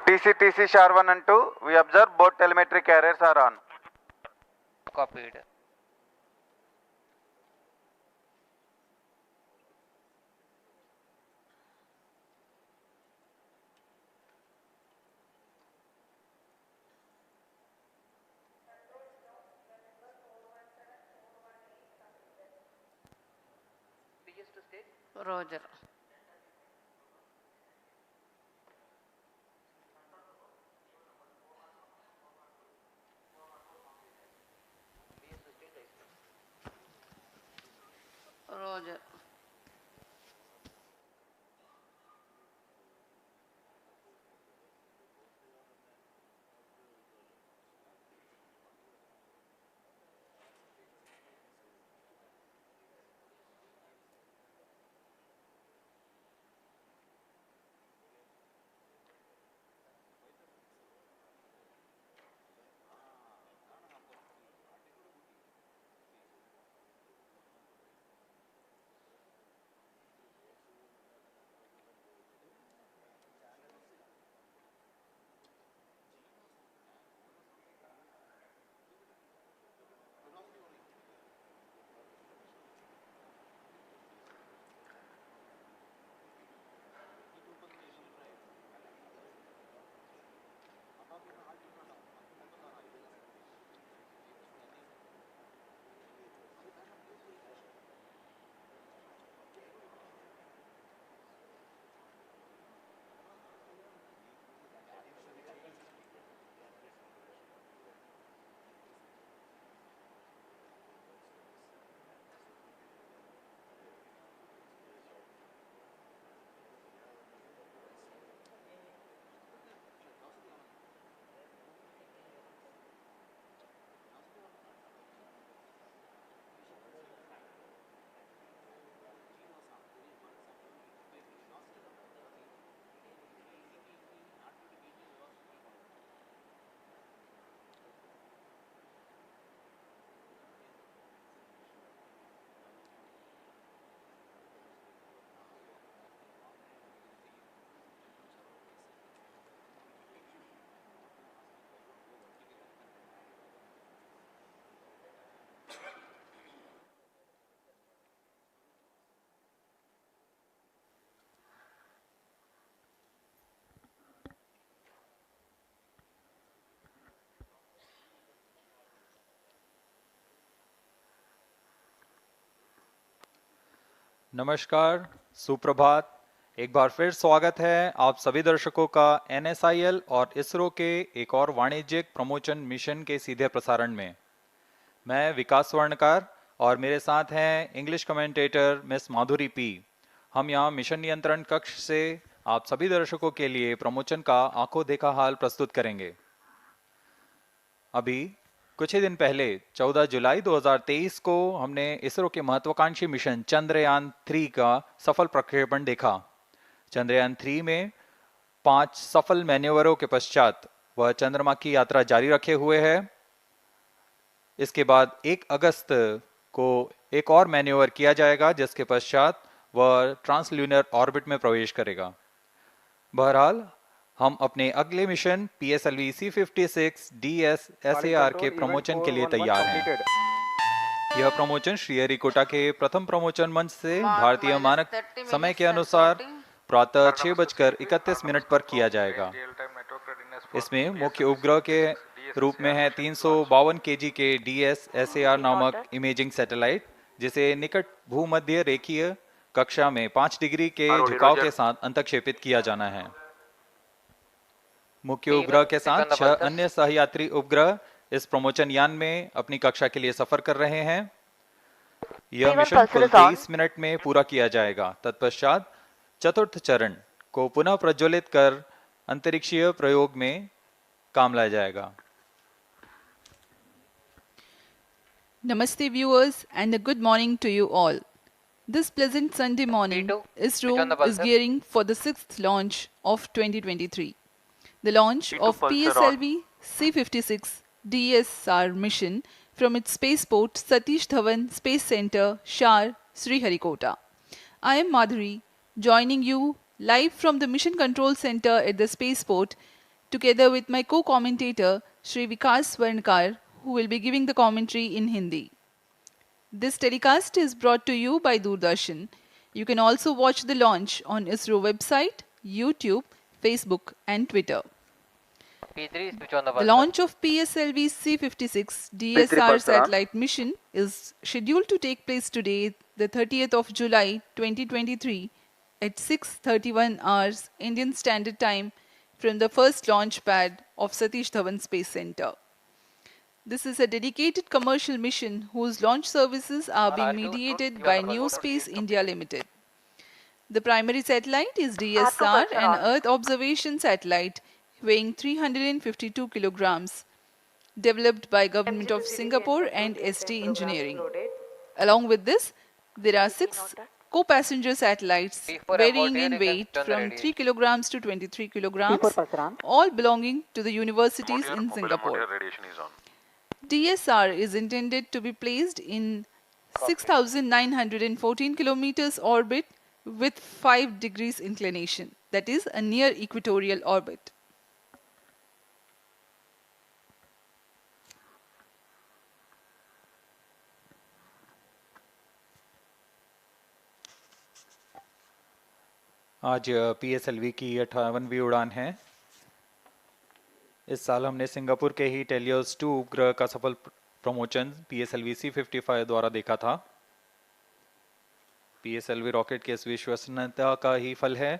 TC SHAR 1 and 2, we observe both telemetry carriers are on. Copied. Roger. Roger. नमस्कार, सुप्रभात। एक बार फिर स्वागत है आप सभी दर्शकों का NSIL और इसरो के एक और वाणिज्यिक प्रमोशन मिशन के सीधे प्रसारण में। मैं विकास स्वर्णकार और मेरे साथ हैं इंग्लिश कमेंटेटर मिस माधुरी पी। हम यहाँ मिशन नियंत्रण कक्ष से आप सभी दर्शकों के लिए प्रमोशन का आंखों देखा हाल प्रस्तुत करेंगे। अभी कुछ ही दिन पहले 14 जुलाई 2023 को हमने इसरो के महत्वाकांक्षी मिशन चंद्रयान-3 का सफल प्रक्षेपण देखा। चंद्रयान-3 में 5 सफल मैन्यूवरों के पश्चात वह चंद्रमा की यात्रा जारी रखे हुए है। इसके बाद 1 अगस्त को एक और मैन्यूवर किया जाएगा, जिसके पश्चात वह ट्रांसल्यूनर ऑर्बिट में प्रवेश करेगा। बहरहाल हम अपने अगले mission PSLV C56 DS SAR के प्रमोशन के लिए तैयार हैं। यह प्रमोशन श्रीहरिकोटा के प्रथम प्रमोशन मंच से भारतीय मानक समय के अनुसार प्रातः 6:31 पर किया जाएगा। इसमें मुख्य उपग्रह के रूप में है 352 kg के DS SAR नामक इमेजिंग सैटेलाइट, जिसे निकट भूमध्य रेखीय कक्षा में 5 डिग्री के झुकाव के साथ अंतक्षेपित किया जाना है। मुख्य उपग्रह के साथ 6 अन्य सहयात्री उपग्रह इस प्रमोशन यान में अपनी कक्षा के लिए सफर कर रहे हैं। यह मिशन कुल 23 मिनट में पूरा किया जाएगा। तत्पश्चात चतुर्थ चरण को पुनः प्रज्वलित कर अंतरिक्षीय प्रयोग में काम लाया जाएगा। Namaste viewers and a good morning to you all. This pleasant Sunday morning, ISRO is gearing for the 6th launch of 2023. The launch of PSLV C56 DSR mission from its spaceport Satish Dhawan Space Center, Shar, Sriharikota. I am Madhuri, joining you live from the Mission Control Center at the spaceport, together with my co-commentator Shri Vikas Swarnkar, who will be giving the commentary in Hindi. This telecast is brought to you by Doordarshan. You can also watch the launch on ISRO website, YouTube, Facebook and Twitter. P3, switch on the The buzzer. launch of PSLV C-56 P3 DSR buzzer on. satellite mission is scheduled to take place today, the 30th of July 2023 at 6:31 hours Indian Standard Time from the first launch pad of Satish Dhawan Space Center. This is a dedicated commercial mission whose launch services are being mediated by New Space India Limited. The primary satellite is DSR, an Earth observation satellite weighing 352 kilograms, developed by Government of Singapore and ST Engineering. Along with this, there are 6 co-passenger satellites varying in weight from 3 kilograms to 23 kilograms, all belonging to the universities in Singapore. DSR is intended to be placed in 6,914 kilometers orbit with 5 degrees inclination, that is a near equatorial orbit. आज PSLV की 58वीं उड़ान है। इस साल हमने Singapore के ही teleost 2 उपग्रह का सफल प्रमोशन PSLV C-55 द्वारा देखा था। PSLV रॉकेट की इस विश्वसनीयता का ही फल है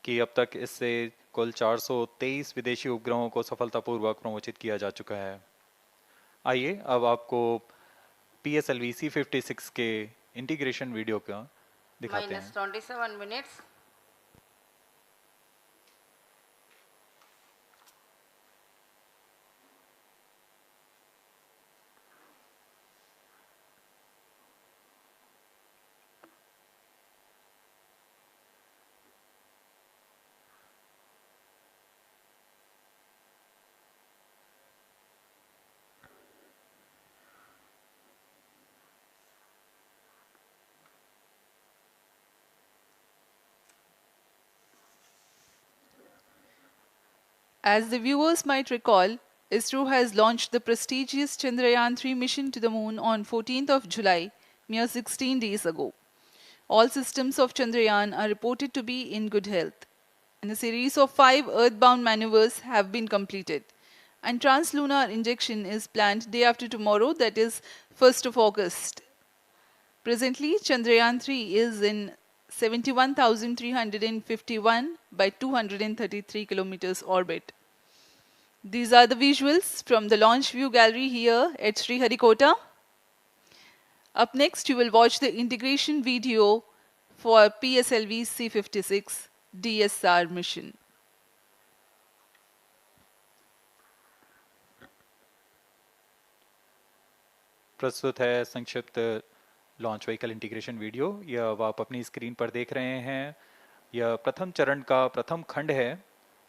कि अब तक इससे कुल 423 विदेशी उपग्रहों को सफलतापूर्वक प्रमोचित किया जा चुका है। आइए अब आपको PSLV C-56 के इंटीग्रेशन वीडियो का दिखाते हैं। -27 minutes. As the viewers might recall, ISRO has launched the prestigious Chandrayaan-3 mission to the moon on 14th of July, mere 16 days ago. All systems of Chandrayaan are reported to be in good health, and a series of 5 earthbound maneuvers have been completed. And translunar injection is planned day after tomorrow, that is 1st of August. Presently, Chandrayaan-3 is in 71,351 by 233 kilometers orbit. These are the visuals from the launch view gallery here at Sriharikota. Up next, you will watch the integration video for PSLV C-56 DSR mission. प्रस्तुत है संक्षिप्त launch vehicle integration video. यह अब आप अपनी screen पर देख रहे हैं। यह प्रथम चरण का प्रथम खंड है।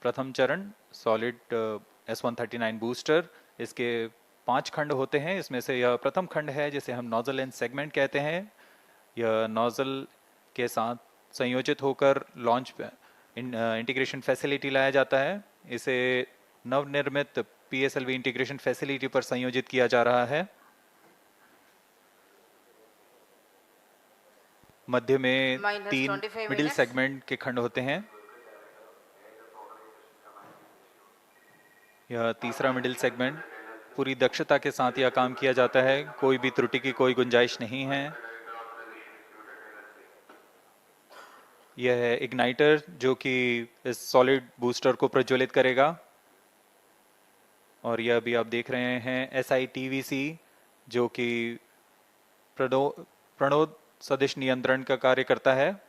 प्रथम चरण सॉलिड S139 बूस्टर, इसके 5 खंड होते हैं। इसमें से यह प्रथम खंड है जिसे हम नोजल एंड सेगमेंट कहते हैं। यह नोजल के साथ संयोजित होकर लॉन्च इंटीग्रेशन फैसिलिटी लाया जाता है। इसे नवनिर्मित PSLV इंटीग्रेशन फैसिलिटी पर संयोजित किया जा रहा है। मध्य में 3 मिडिल सेगमेंट के खंड होते हैं। यह तीसरा मिडिल सेगमेंट, पूरी दक्षता के साथ यह काम किया जाता है, कोई भी त्रुटि की कोई गुंजाइश नहीं है। यह है इग्नाइटर जो कि इस सॉलिड बूस्टर को प्रज्वलित करेगा। और यह भी आप देख रहे हैं SITVC जो कि प्रणोद सदिश नियंत्रण का कार्य करता है।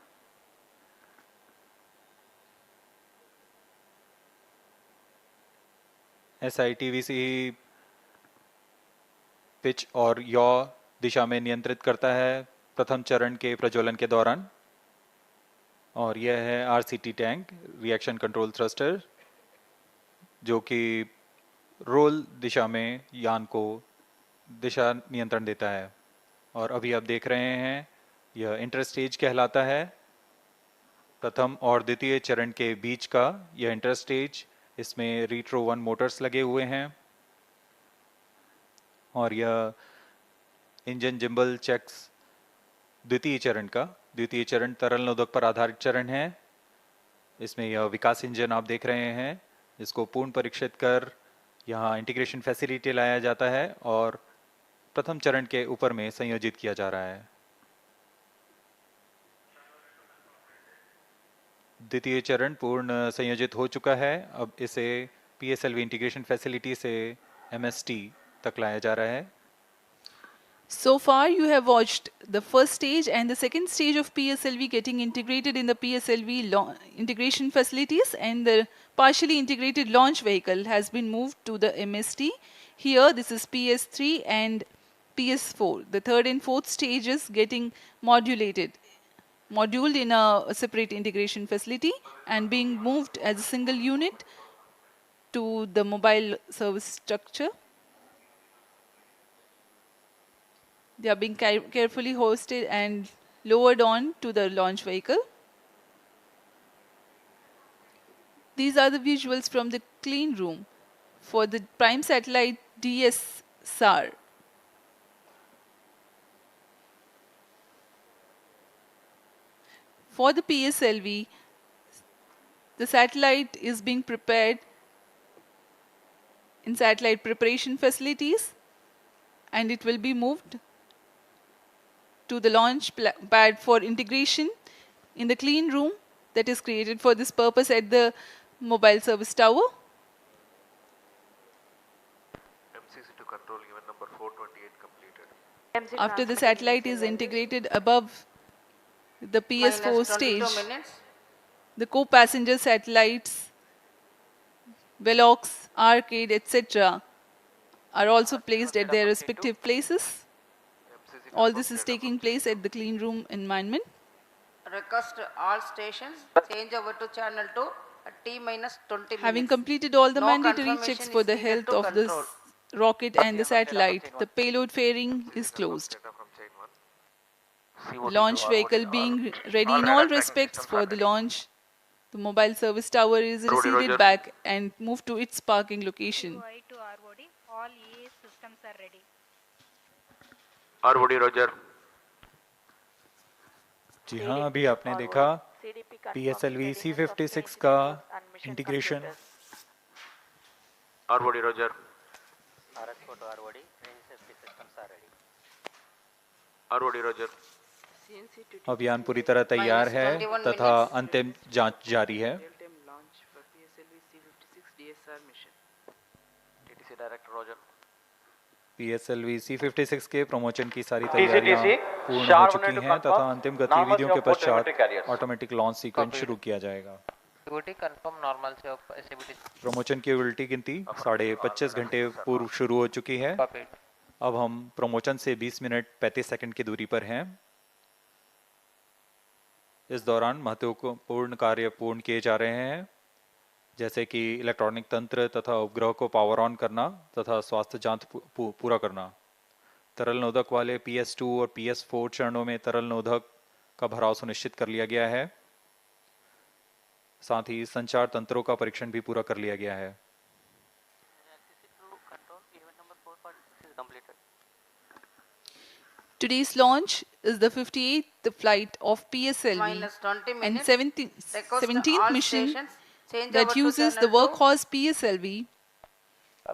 SITVC पिच और यॉ दिशा में नियंत्रित करता है प्रथम चरण के प्रज्वलन के दौरान। और यह है RCT tank, reaction control thruster, जो कि रोल दिशा में यान को दिशा नियंत्रण देता है। और अभी आप देख रहे हैं यह इंटरस्टेज कहलाता है। प्रथम और द्वितीय चरण के बीच का यह इंटरस्टेज इसमें रीट्रो 1 मोटर्स लगे हुए हैं और यह इंजन जिम्बल चेक्स द्वितीय चरण तरल नोदक पर आधारित चरण है। इसमें यह विकास इंजन आप देख रहे हैं, इसको पूर्ण परीक्षित कर यहाँ इंटीग्रेशन फैसिलिटी लाया जाता है और प्रथम चरण के ऊपर में संयोजित किया जा रहा है। द्वितीय चरण पूर्ण संयोजित हो चुका है। अब इसे पीएसएलवी इंटीग्रेशन फैसिलिटी से एमएसटी तक लाया जा रहा है। So far, you have watched the first stage and the second stage of PSLV getting integrated in the PSLV integration facilities, and the partially integrated launch vehicle has been moved to the MST. Here, this is PS3 and PS4. The third and fourth stages getting moduled in a separate integration facility and being moved as a single unit to the mobile service structure. They are being carefully hoisted and lowered on to the launch vehicle. These are the visuals from the clean room for the prime satellite DSSR. For the PSLV, the satellite is being prepared in satellite preparation facilities, and it will be moved to the launch pad for integration in the clean room that is created for this purpose at the mobile service tower. MCC to control event number 428 completed. After the satellite is integrated above the PS4 stage, the co-passenger satellites, Velox, Arcade, etc. are also placed at their respective places. All this is taking place at the clean room environment. Request all stations change over to channel 2 at T-20 minutes. Having completed all the No mandatory confirmation checks for is the needed health to of this control. rocket and the satellite, the payload fairing is closed. Data from chain 1. The launch vehicle being ready in all respects for the launch, the mobile service tower is receded back and moved to its parking location. UI to ROD, all EAS systems are ready. ROD Roger. जी हाँ, अभी आपने देखा PSLV C56 का integration. ROD Roger. RX4 to ROD, range safety systems are ready. ROD Roger. अभियान पूरी तरह तैयार है तथा अंतिम जांच जारी है। TTC Director Roger. PSLV C56 के प्रमोशन की सारी तैयारियां पूर्ण हो चुकी हैं तथा अंतिम गतिविधियों के पश्चात ऑटोमेटिक लॉन्च सीक्वेंस शुरू किया जाएगा। Activity confirm normalcy of SABT. Promotion की उल्टी गिनती 25.5 घंटे पूर्व शुरू हो चुकी है। Copied. अब हम प्रमोशन से 20 मिनट 35 सेकंड की दूरी पर हैं। इस दौरान महत्वपूर्ण कार्य पूर्ण किए जा रहे हैं, जैसे कि इलेक्ट्रॉनिक तंत्र तथा उपग्रह को पावर ऑन करना तथा स्वास्थ्य जांच पूरा करना। तरल नोदक वाले PS2 और PS4 चरणों में तरल नोदक का भराव सुनिश्चित कर लिया गया है। साथ ही संचार तंत्रों का परीक्षण भी पूरा कर लिया गया है। Today's launch is the 58th flight of PSLV Minus 20 and minutes. 17th Request all mission stations change that over to uses the channel 2. workhorse PSLV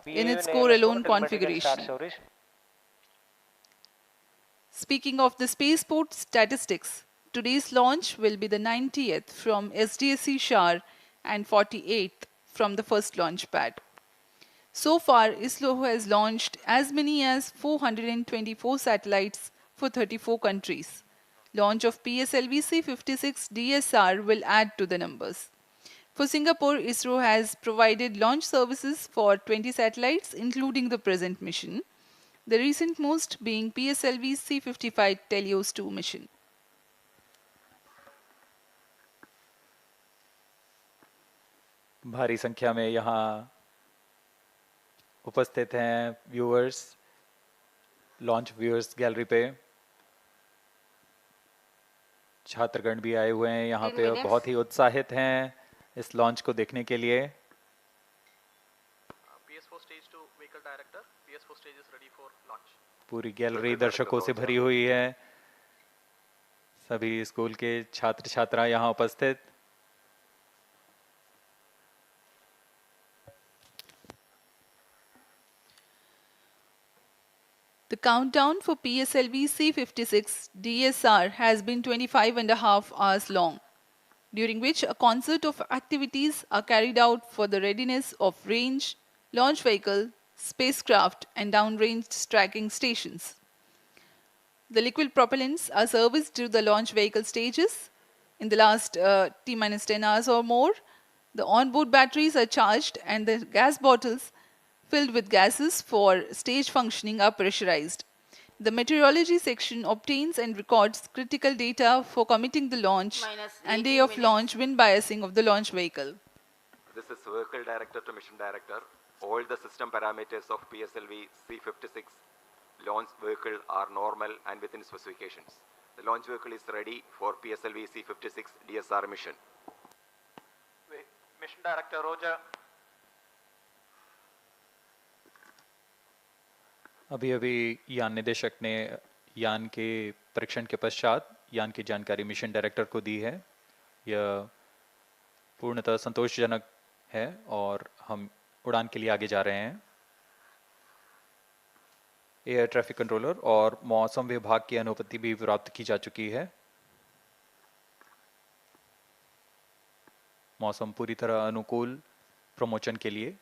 in its core-alone configuration. Speaking of the spaceport statistics, today's launch will be the 90th from SDSC Shar and 48th from the first launch pad. So far, ISRO has launched as many as 424 satellites for 34 countries. Launch of PSLV C56 DSR will add to the numbers. For Singapore, ISRO has provided launch services for 20 satellites, including the present mission, the recent most being PSLV C55 Telios 2 mission. भारी संख्या में यहाँ उपस्थित हैं viewers, launch viewers gallery पे। छात्रगण भी आए हुए हैं यहाँ पे और बहुत ही उत्साहित हैं इस लॉन्च को देखने के लिए। पूरी गैलरी दर्शकों से भरी हुई है। सभी स्कूल के छात्र छात्रा यहाँ उपस्थित। The countdown for PSLV C56 DSR has been 25.5 hours long, during which a concert of activities are carried out for the readiness of range, launch vehicle, spacecraft and downrange tracking stations. The liquid propellants are serviced to the launch vehicle stages in the last T-10 hours or more. The onboard batteries are charged and the gas bottles filled with gases for stage functioning are pressurized. The meteorology section obtains and records critical data for committing the launch and day of launch wind biasing of the launch vehicle. This is Vehicle Director to Mission Director. All the system parameters of PSLV C56 launch vehicle are normal and within specifications. The launch vehicle is ready for PSLV C56 DSR mission. Mission Director Roger. अभी अभी यान निदेशक ने यान के परीक्षण के पश्चात यान की जानकारी मिशन डायरेक्टर को दी है। यह पूर्णतः संतोषजनक है और हम उड़ान के लिए आगे जा रहे हैं। एयर ट्रैफिक कंट्रोलर और मौसम विभाग की अनुमति भी प्राप्त की जा चुकी है। मौसम पूरी तरह अनुकूल प्रमोशन के लिए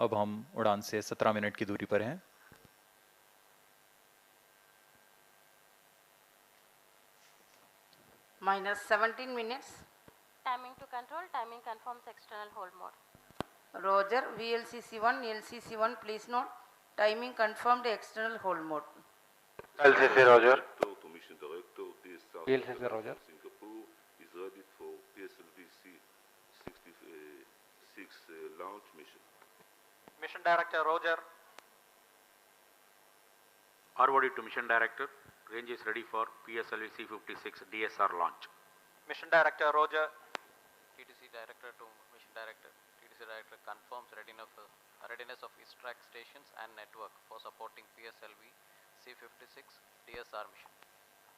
अब हम उड़ान से 17 मिनट की दूरी पर हैं। Minus 17 minutes. Timing to control, timing confirms external hold mode. Roger, VLCC1, LCC1, please note, timing confirmed external hold mode. LCC Roger. To Mission Director, VLCC Roger. Singapore is ready for PSLV C66 launch mission. Mission Director Roger. ROD to Mission Director. Range is ready for PSLV C56 DSR launch. Mission Director Roger. TTC Director to Mission Director. TTC Director confirms readiness of ISRO stations and network for supporting PSLV C56 DSR mission.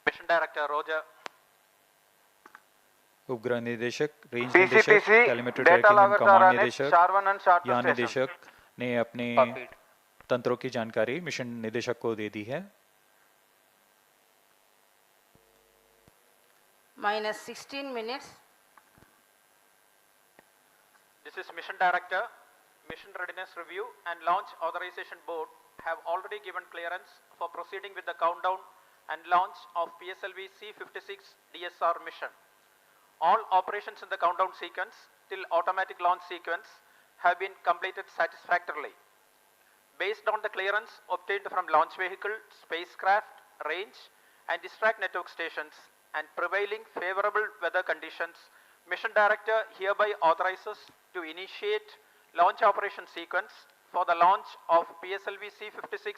Mission Director Roger. उपग्रह निदेशक, range CCTC, निदेशक, telemetry data tracking and command लगातार निदेशक, शार 1 and शार 2 यान station. निदेशक ने अपने तंत्रों की जानकारी मिशन निदेशक को दे दी है। Minus 16 minutes. This is Mission Director. Mission Readiness Review and Launch Authorization Board have already given clearance for proceeding with the countdown and launch of PSLV C56 DSR mission. All operations in the countdown sequence till automatic launch sequence have been completed satisfactorily. Based on the clearance obtained from launch vehicle, spacecraft, range and distract network stations and prevailing favorable weather conditions, Mission Director hereby authorizes to initiate launch operation sequence for the launch of PSLV C56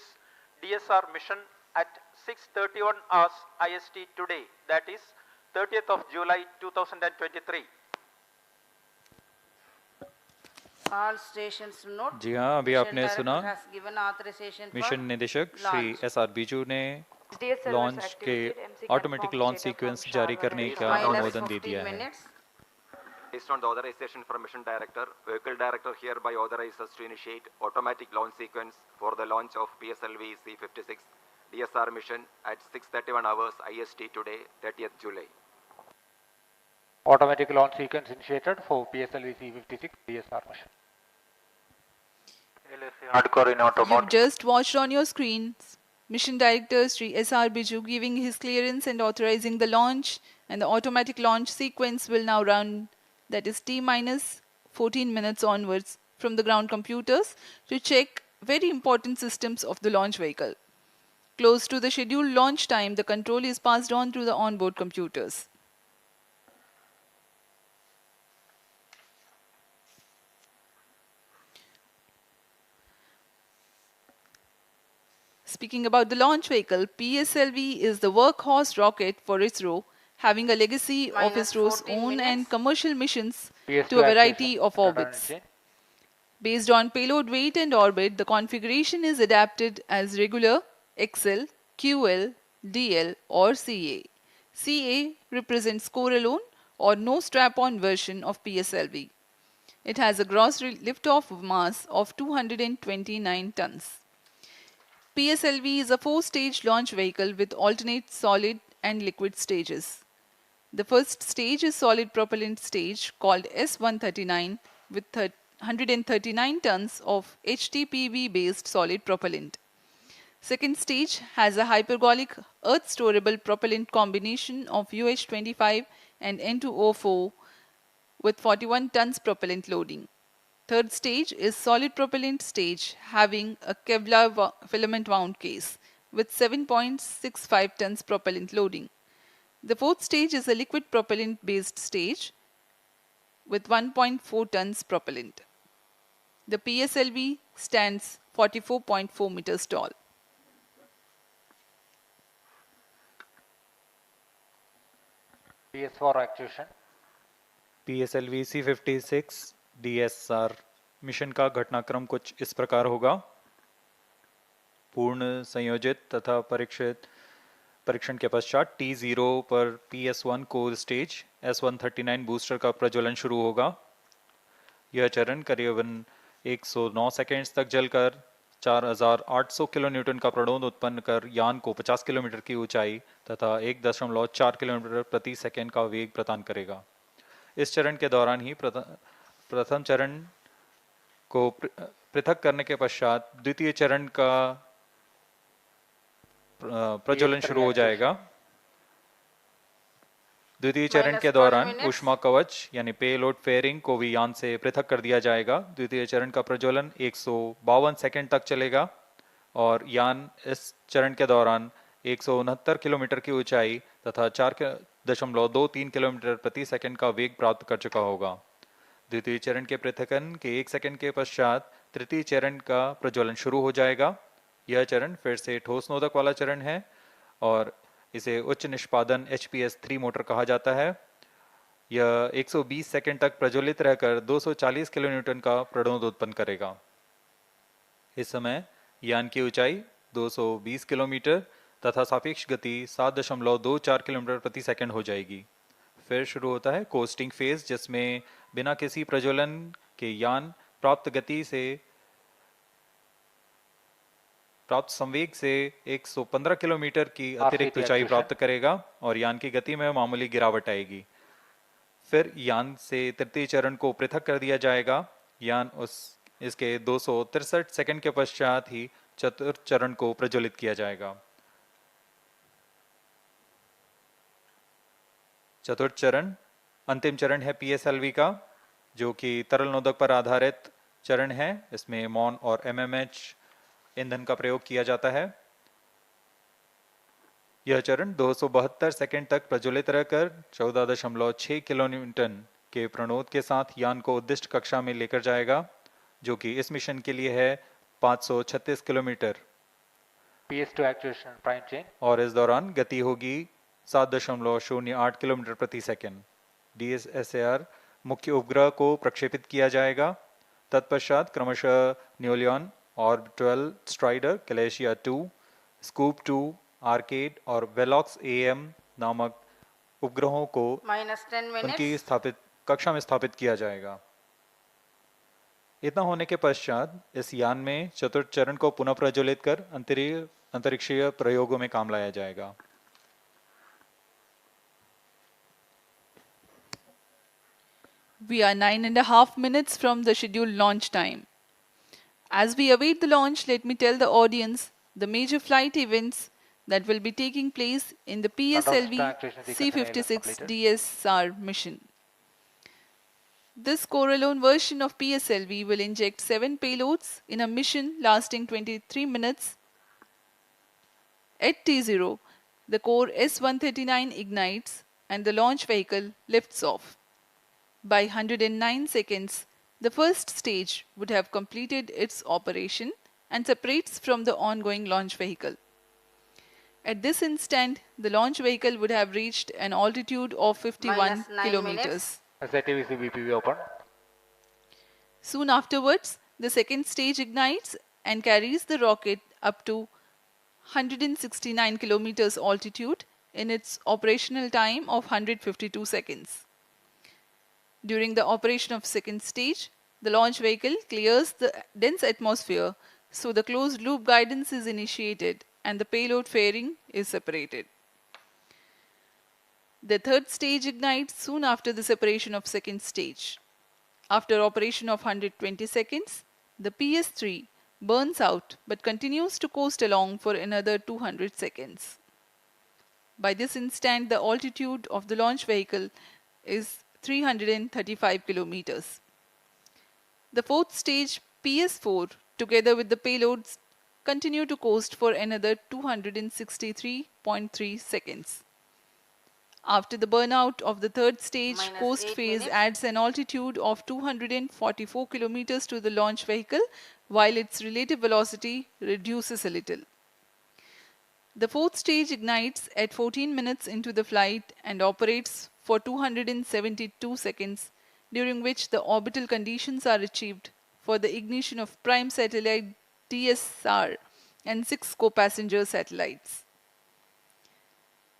DSR mission at 6:31 hours IST today, that is 30th of July 2023. All stations note. जी हाँ, अभी Mission आपने Director सुना has given authorization for mission निदेशक Shri launch. SR. Biju ने launch के automatic launch sequence जारी करने का Minus अनुमोदन दे 15 दिया है। minutes. Based on the authorization from Mission Director, Vehicle Director hereby authorizes to initiate automatic launch sequence for the launch of PSLV C56 DSR mission at 6:31 hours IST today, 30th July. Automatic launch sequence initiated for PSLV C56 DSR mission. LSC hardcore in auto You've mode. just watched on your screens Mission Director Sri S.R. Biju giving his clearance and authorizing the launch, and the automatic launch sequence will now run, that is T-14 minutes onwards from the ground computers to check very important systems of the launch vehicle. Close to the scheduled launch time, the control is passed on to the onboard computers. Speaking about the launch vehicle, PSLV is the workhorse rocket for ISRO, having a legacy of Minus ISRO's 14 own and minutes. commercial missions PS2 to a variety activation. of Radar orbits. engine. Based on payload weight and orbit, the configuration is adapted as regular, XL, QL, DL or CA. CA represents core alone or no strap-on version of PSLV. It has a gross liftoff mass of 229 tons. PSLV is a 4-stage launch vehicle with alternate solid and liquid stages. The first stage is solid propellant stage called S139 with 139 tons of HTPV based solid propellant. Second stage has a hypergolic earth storable propellant combination of UH25 and N2O4 with 41 tons propellant loading. Third stage is solid propellant stage having a Kevlar filament wound case with 7.65 tons propellant loading. The fourth stage is a liquid propellant based stage with 1.4 tons propellant. The PSLV stands 44.4 meters tall. PS4 actuation. PSLV C56 DSR mission का घटनाक्रम कुछ इस प्रकार होगा। पूर्ण संयोजित तथा परीक्षण के पश्चात T0 पर PS1 core stage S139 booster का प्रज्वलन शुरू होगा। यह चरण करीबन 109 सेकेंड्स तक जलकर 4800 किलोन्यूटन का प्रणोद उत्पन्न कर यान को 50 किलोमीटर की ऊंचाई तथा 1.4 किलोमीटर प्रति सेकेंड का वेग प्रदान करेगा। इस चरण के दौरान ही प्रथम चरण को पृथक करने के पश्चात द्वितीय चरण का प्रज्वलन शुरू हो जाएगा। द्वितीय चरण के दौरान ऊष्मा कवच यानी पेलोड फेयरिंग को भी यान से पृथक कर दिया जाएगा। द्वितीय चरण का प्रज्वलन 152 सेकंड तक चलेगा और यान इस चरण के दौरान 169 किलोमीटर की ऊंचाई तथा 4.23 किलोमीटर प्रति सेकंड का वेग प्राप्त कर चुका होगा। द्वितीय चरण के पृथकन के 1 सेकंड के पश्चात तृतीय चरण का प्रज्वलन शुरू हो जाएगा। यह चरण फिर से ठोस नोदक वाला चरण है और इसे उच्च निष्पादन HPS-3 मोटर कहा जाता है। यह 120 सेकंड तक प्रज्वलित रहकर 240 किलोन्यूटन का प्रणोद उत्पन्न करेगा। इस समय यान की ऊंचाई 220 किलोमीटर तथा सापेक्ष गति 7.24 किलोमीटर प्रति सेकंड हो जाएगी। फिर शुरू होता है कोस्टिंग फेज, जिसमें बिना किसी प्रज्वलन के यान प्राप्त संवेग से 115 किलोमीटर की अतिरिक्त ऊंचाई प्राप्त करेगा और यान की गति में मामूली गिरावट आएगी। फिर यान से तृतीय चरण को पृथक कर दिया जाएगा। यान इसके 263 सेकंड के पश्चात ही चतुर्थ चरण को प्रज्वलित किया जाएगा। चतुर्थ चरण अंतिम चरण है PSLV का, जो कि तरल नोदक पर आधारित चरण है। इसमें MON और MMH ईंधन का प्रयोग किया जाता है। यह चरण 272 सेकंड तक प्रज्वलित रहकर 14.6 किलोन्यूटन के प्रणोद के साथ यान को उद्दिष्ट कक्षा में लेकर जाएगा, जो कि इस मिशन के लिए है 536 kilometre. PS2 actuation prime chain. और इस दौरान गति होगी 7.08 किलोमीटर प्रति सेकंड। DSSAR मुख्य उपग्रह को प्रक्षेपित किया जाएगा। तत्पश्चात क्रमशः न्यूलियन, ऑर्बिटल स्ट्राइडर, कैलेशिया 2, स्कूप 2, आर्केड और वेलॉक्स AM नामक उपग्रहों को उनकी कक्षा में स्थापित किया जाएगा। इतना होने के पश्चात इस यान में चतुर्थ चरण को पुनः प्रज्वलित कर अंतरिक्षीय प्रयोगों में काम लाया जाएगा। We are 9.5 minutes from the scheduled launch time. As we await the launch, let me tell the audience the major flight events that will be taking place in the PSLV C56 DSR mission. This core-alone version of PSLV will inject 7 payloads in a mission lasting 23 minutes. At T0, the core S139 ignites and the launch vehicle lifts off. By 109 seconds, the first stage would have completed its operation and separates from the ongoing launch vehicle. At this instant, the launch vehicle would have reached an altitude of 51 kilometers. SATVC open. Soon afterwards, the second stage ignites and carries the rocket up to 169 kilometers altitude in its operational time of 152 seconds. During the operation of second stage, the launch vehicle clears the dense atmosphere, so the closed loop guidance is initiated and the payload fairing is separated. The third stage ignites soon after the separation of second stage. After operation of 120 seconds, the PS3 burns out but continues to coast along for another 200 seconds. By this instant, the altitude of the launch vehicle is 335 kilometers. The fourth stage, PS4, together with the payloads, continue to coast for another 263.3 seconds. After the burnout of the third stage, coast phase adds an altitude of 244 kilometers to the launch vehicle, while its relative velocity reduces a little. The fourth stage ignites at 14 minutes into the flight and operates for 272 seconds, during which the orbital conditions are achieved for the ignition of prime satellite DSR and 6 co-passenger satellites.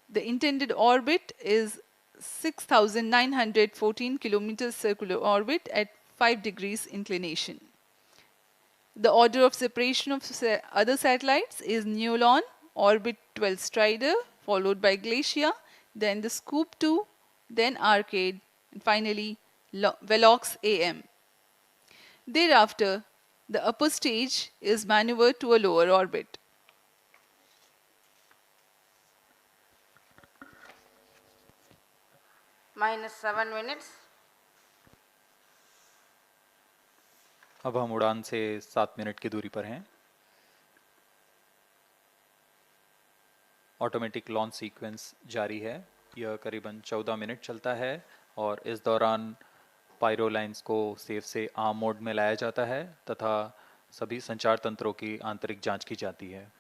The intended orbit is 6,914 kilometers circular orbit at 5 degrees inclination. The order of separation of other satellites is Neolon, Orbit 12 Strider, followed by Glacia, then the Scoop 2, then Arcade, and finally Velox AM. Thereafter, the upper stage is maneuvered to a lower orbit. -7 minutes. अब हम उड़ान से 7 minute की दूरी पर हैं। Automatic launch sequence जारी है। यह करीबन 14 मिनट चलता है और इस दौरान पायरो लाइन्स को सेफ से आर्म मोड में लाया जाता है तथा सभी संचार तंत्रों की आंतरिक जांच की जाती है।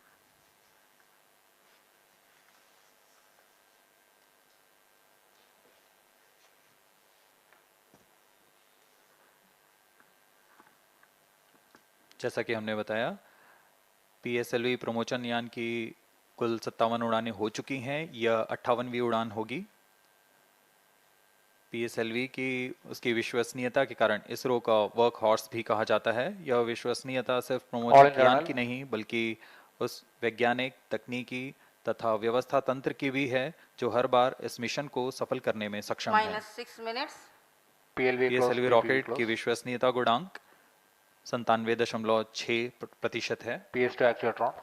जैसा कि हमने बताया, PSLV प्रमोचन यान की कुल 57 उड़ानें हो चुकी हैं। यह 58वीं उड़ान होगी। PSLV की उसकी विश्वसनीयता के कारण इसरो का वर्क हॉर्स भी कहा जाता है। यह विश्वसनीयता सिर्फ प्रमोचन यान की नहीं बल्कि उस वैज्ञानिक, तकनीकी तथा व्यवस्था तंत्र की भी है जो हर बार इस मिशन को सफल करने में सक्षम है। -6 minutes. PSLV रॉकेट की विश्वसनीयता गुणांक 97.6% है। PS2 actuatron.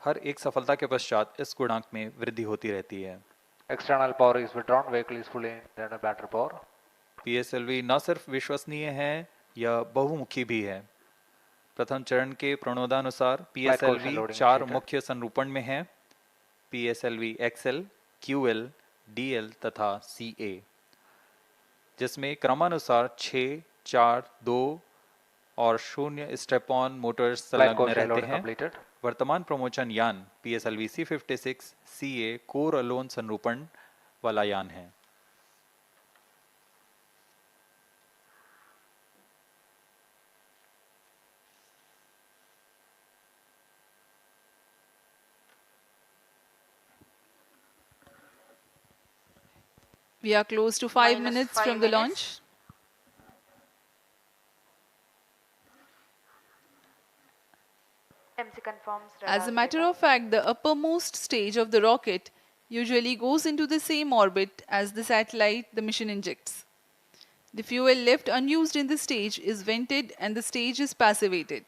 हर एक सफलता के पश्चात इस गुणांक में वृद्धि होती रहती है। External power is withdrawn. Vehicle is fully internal battery power. PSLV न सिर्फ विश्वसनीय है, यह बहुमुखी भी है। प्रथम चरण के प्रणोदानुसार PSLV 4 मुख्य संरूपण में है: PSLV XL, QL, DL तथा CA, जिसमें क्रमानुसार 6, 4, 2 और 0 स्टेप-ऑन मोटर्स संलग्न रहते हैं। वर्तमान प्रमोचन यान PSLV C56 CA core alone संरूपण वाला यान है। We are close to 5 minutes from the launch. As a matter of fact, the uppermost stage of the rocket usually goes into the same orbit as the satellite the mission injects. The fuel left unused in the stage is vented and the stage is passivated.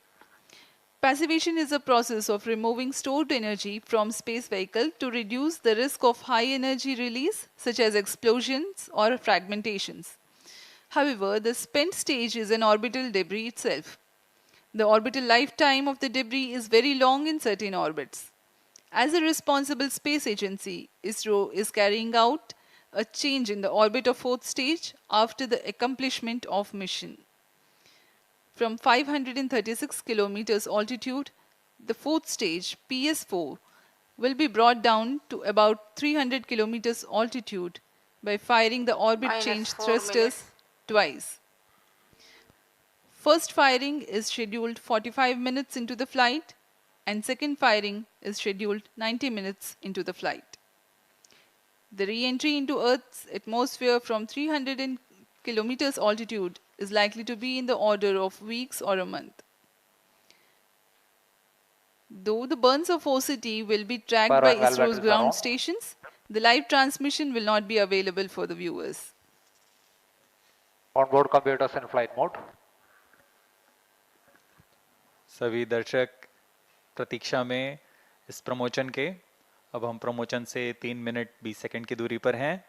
Passivation is a process of removing stored energy from space vehicle to reduce the risk of high energy release such as explosions or fragmentations. However, the spent stage is an orbital debris itself. The orbital lifetime of the debris is very long in certain orbits. As a responsible space agency, ISRO is carrying out a change in the orbit of fourth stage after the accomplishment of mission. From 536 kilometers altitude, the fourth stage, PS4, will be brought down to about 300 kilometers altitude by firing the orbit change thrusters twice. First firing is scheduled 45 minutes into the flight, and second firing is scheduled 90 minutes into the flight. The re-entry into Earth's atmosphere from 300 kilometers altitude is likely to be in the order of weeks or a month. Though the burns of OCT will be tracked by ISRO's ground stations, the live transmission will not be available for the viewers. On-board computers in flight mode. सभी दर्शक प्रतीक्षा में इस promotion के। अब हम promotion से 3 minute 20 second की दूरी पर हैं।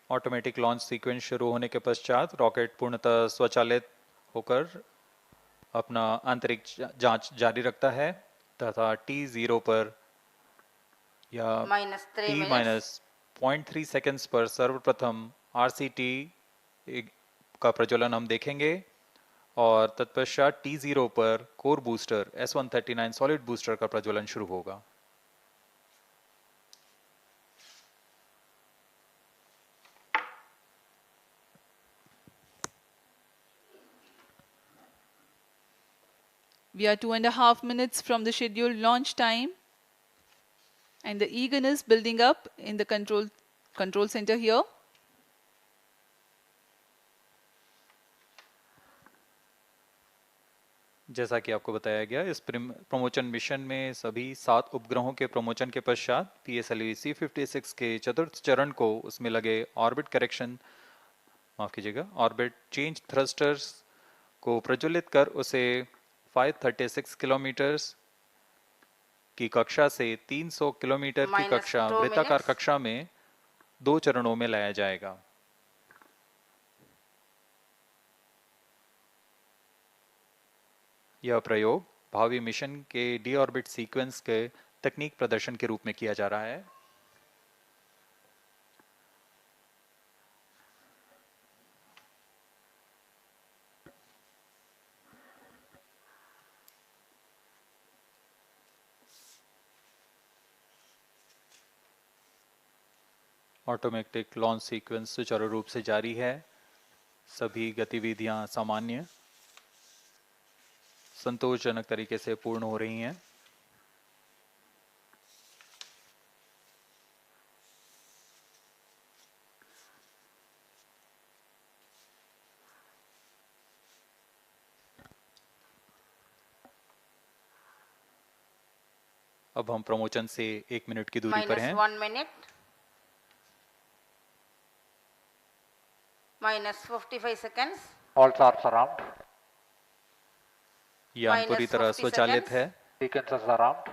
ऑटोमेटिक लॉन्च सीक्वेंस शुरू होने के पश्चात रॉकेट पूर्णतः स्वचालित होकर अपना आंतरिक जांच जारी रखता है तथा T0 पर या T-0.3 सेकंड्स पर सर्वप्रथम RCT का प्रज्वलन हम देखेंगे और तत्पश्चात T0 पर core booster S139 solid booster का प्रज्वलन शुरू होगा। We are 2.5 minutes from the scheduled launch time, and the eagerness building up in the control center here. जैसा कि आपको बताया गया, इस प्रमोशन मिशन में सभी 7 उपग्रहों के प्रमोशन के पश्चात PSLV C56 के चतुर्थ चरण को उसमें लगे orbit correction orbit change thrusters को प्रज्वलित कर उसे 536 किलोमीटर की कक्षा से 300 किलोमीटर की कक्षा वृत्ताकार कक्षा में 2 चरणों में लाया जाएगा। यह प्रयोग भावी मिशन के डी ऑर्बिट सीक्वेंस के तकनीक प्रदर्शन के रूप में किया जा रहा है। ऑटोमेटिक लॉन्च सीक्वेंस सुचारू रूप से जारी है। सभी गतिविधियां सामान्य संतोषजनक तरीके से पूर्ण हो रही हैं। अब हम प्रमोशन से 1 मिनट की दूरी पर हैं। -1 minute, -55 seconds. All charts around. यान पूरी तरह स्वचालित है। Sequences around.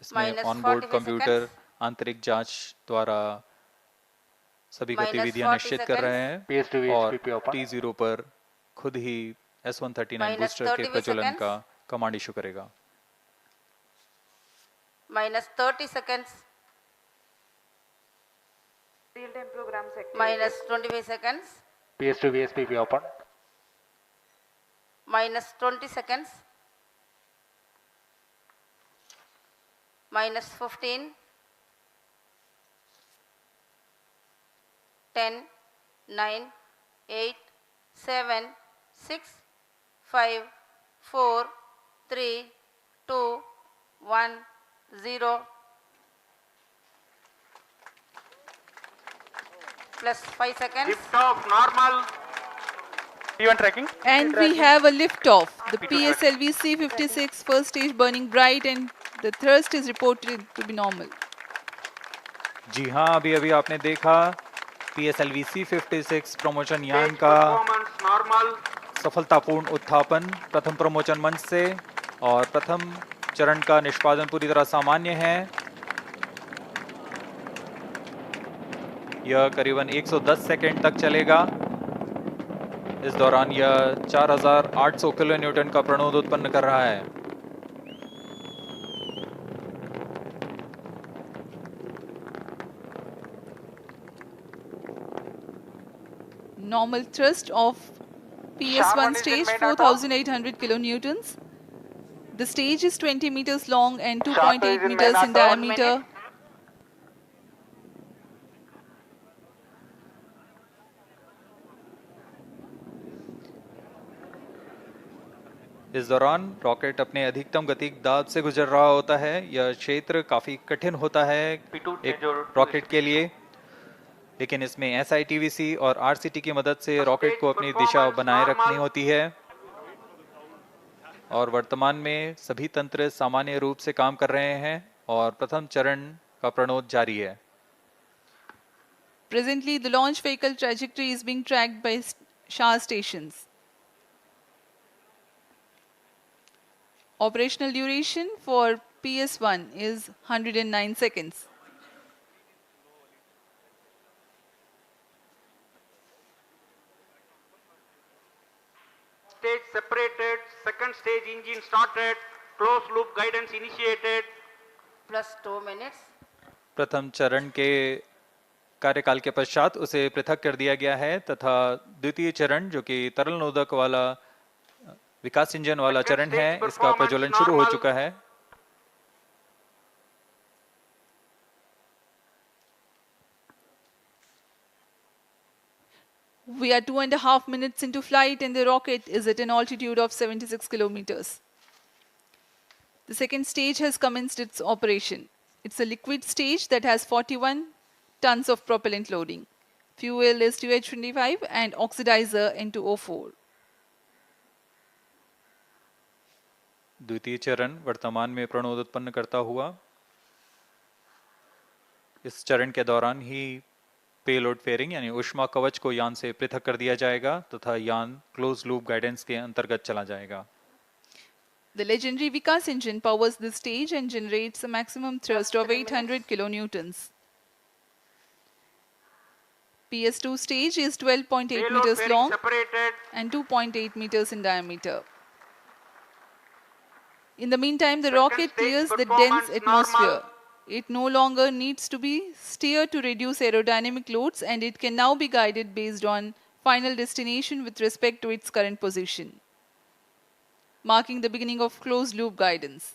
इसमें ऑनबोर्ड कंप्यूटर आंतरिक जांच द्वारा सभी गतिविधियां निश्चित कर रहे हैं और T0 पर खुद ही S139 बूस्टर के प्रज्वलन का कमांड इशू करेगा। -30 seconds. Real-time program sector. -25 seconds. PS2 VSPP open. -20 seconds. -15. 10, 9, 8, 7, 6, 5, 4, 3, 2, 1, 0. Plus 5 seconds. Lift off normal. Event tracking. And we have a lift off. The PSLV C56 first stage burning bright and the thrust is reported to be normal. जी हाँ, अभी आपने देखा PSLV C56 promotion यान का सफलतापूर्ण उत्थापन प्रथम promotion मंच से और प्रथम चरण का निष्पादन पूरी तरह सामान्य है। यह करीबन 110 सेकंड तक चलेगा। इस दौरान यह 4800 किलो न्यूटन का प्रणोद उत्पन्न कर रहा है। Normal thrust of PS1 stage 4800 kilonewtons. The stage is 20 meters long and 2.8 meters in diameter. इस दौरान रॉकेट अपने अधिकतम गति दाब से गुजर रहा होता है। यह क्षेत्र काफी कठिन होता है एक रॉकेट के लिए, लेकिन इसमें SITVC और RCT की मदद से रॉकेट को अपनी दिशा बनाए रखनी होती है और वर्तमान में सभी तंत्र सामान्य रूप से काम कर रहे हैं और प्रथम चरण का प्रणोद जारी है। Presently, the launch vehicle trajectory is being tracked by Shah stations. Operational duration for PS1 is 109 seconds. Stage separated, second stage engine started, closed loop guidance initiated. Plus 2 minutes. प्रथम चरण के कार्यकाल के पश्चात उसे पृथक कर दिया गया है तथा द्वितीय चरण जो कि तरल नोदक वाला विकास इंजन वाला चरण है, इसका प्रज्वलन शुरू हो चुका है। We are 2.5 minutes into flight and the rocket is at an altitude of 76 kilometers. The second stage has commenced its operation. It's a liquid stage that has 41 tons of propellant loading. Fuel is 2H25 and oxidizer N2O4. द्वितीय चरण वर्तमान में प्रणोद उत्पन्न करता हुआ इस चरण के दौरान ही पेलोड फेयरिंग यानी ऊष्मा कवच को यान से पृथक कर दिया जाएगा तथा यान क्लोज लूप गाइडेंस के अंतर्गत चला जाएगा। The legendary Vikas engine powers this stage and generates a maximum thrust of 800 kilonewtons. PS2 stage is 12.8 meters long and 2.8 meters in diameter. In the meantime, the rocket clears the dense atmosphere. It no longer needs to be steered to reduce aerodynamic loads and it can now be guided based on final destination with respect to its current position, marking the beginning of closed loop guidance.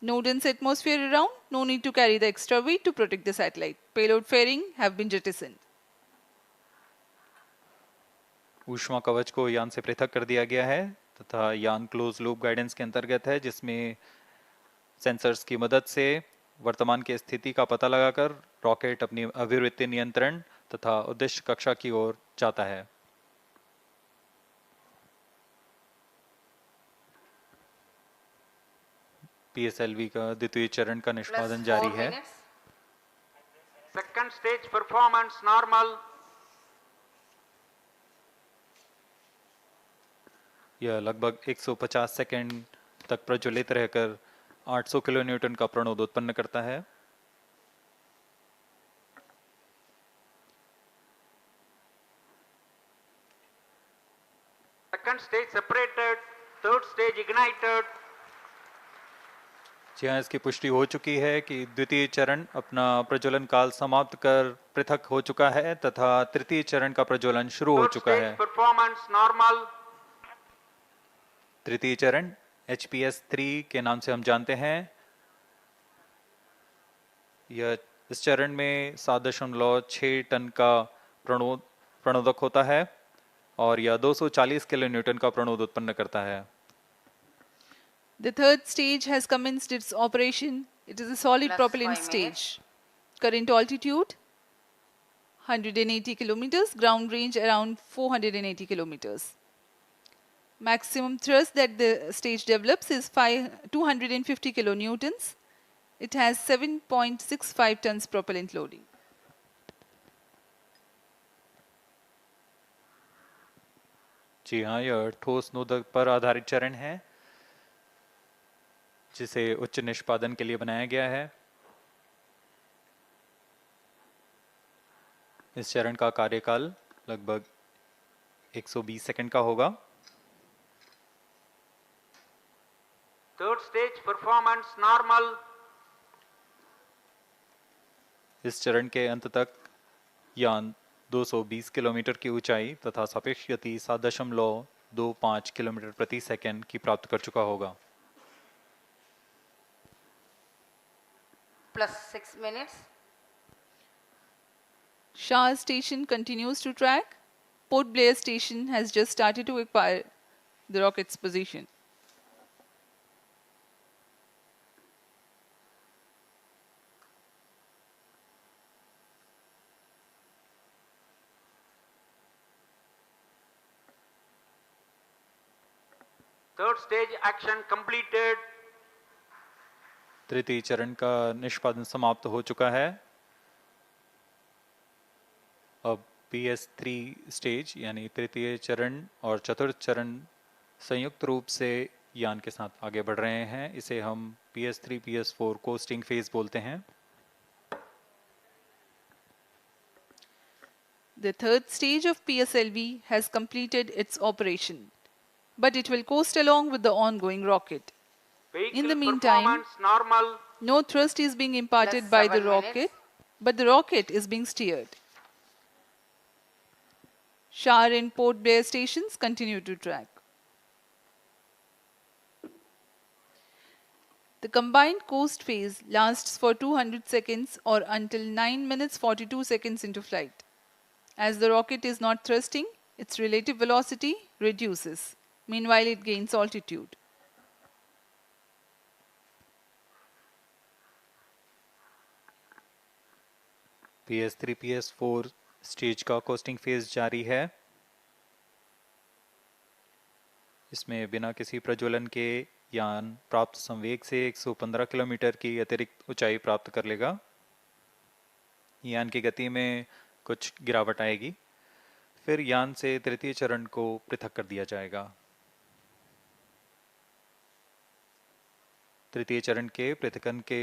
No dense atmosphere around, no need to carry the extra weight to protect the satellite. Payload fairing have been jettisoned. ऊष्मा कवच को यान से पृथक कर दिया गया है तथा यान क्लोज लूप गाइडेंस के अंतर्गत है, जिसमें सेंसर्स की मदद से वर्तमान की स्थिति का पता लगाकर रॉकेट अपनी अभिवृत्ति नियंत्रण तथा उद्देश्य कक्षा की ओर जाता है। PSLV का द्वितीय चरण का निष्पादन जारी है। Second stage performance normal. यह लगभग 150 सेकंड तक प्रज्वलित रहकर 800 किलोन्यूटन का प्रणोद उत्पन्न करता है। Second stage separated, third stage ignited. जी हाँ, इसकी पुष्टि हो चुकी है कि द्वितीय चरण अपना प्रज्वलन काल समाप्त कर पृथक हो चुका है तथा तृतीय चरण का प्रज्वलन शुरू हो चुका है। Performance normal. तृतीय चरण HPS-3 के नाम से हम जानते हैं। यह इस चरण में 7.6 टन का प्रणोदक होता है और यह 240 किलोन्यूटन का प्रणोद उत्पन्न करता है। The third stage has commenced its operation. It is a solid propellant stage. Current altitude 180 kilometers, ground range around 480 kilometers. Maximum thrust that the stage develops is 250 kilonewtons. It has 7.65 tons propellant loading. जी हाँ, यह ठोस नोदक पर आधारित चरण है जिसे उच्च निष्पादन के लिए बनाया गया है। इस चरण का कार्यकाल लगभग 120 सेकंड का होगा। Third stage performance normal. इस चरण के अंत तक यान 220 किलोमीटर की ऊंचाई तथा सापेक्ष गति 7.25 किलोमीटर प्रति सेकंड की प्राप्त कर चुका होगा। Plus 6 minutes. Shah station continues to track. Port Blair station has just started to acquire the rocket's position. Third stage action completed. तृतीय चरण का निष्पादन समाप्त हो चुका है। अब PS3 स्टेज यानी तृतीय चरण और चतुर्थ चरण संयुक्त रूप से यान के साथ आगे बढ़ रहे हैं। इसे हम PS3 PS4 कोस्टिंग फेज बोलते हैं। The third stage of PSLV has completed its operation, but it will coast along with the ongoing rocket. In the meantime, normal. No thrust is being imparted Plus by the 7 rocket, minutes. but the rocket is being steered. Shar and Port Blair stations continue to track. The combined coast phase lasts for 200 seconds or until 9 minutes 42 seconds into flight. As the rocket is not thrusting, its relative velocity reduces. Meanwhile, it gains altitude. PS3 PS4 stage का costing phase जारी है। इसमें बिना किसी प्रज्वलन के यान प्राप्त संवेग से 115 किलोमीटर की अतिरिक्त ऊंचाई प्राप्त कर लेगा। यान की गति में कुछ गिरावट आएगी, फिर यान से तृतीय चरण को पृथक कर दिया जाएगा। तृतीय चरण के पृथकन के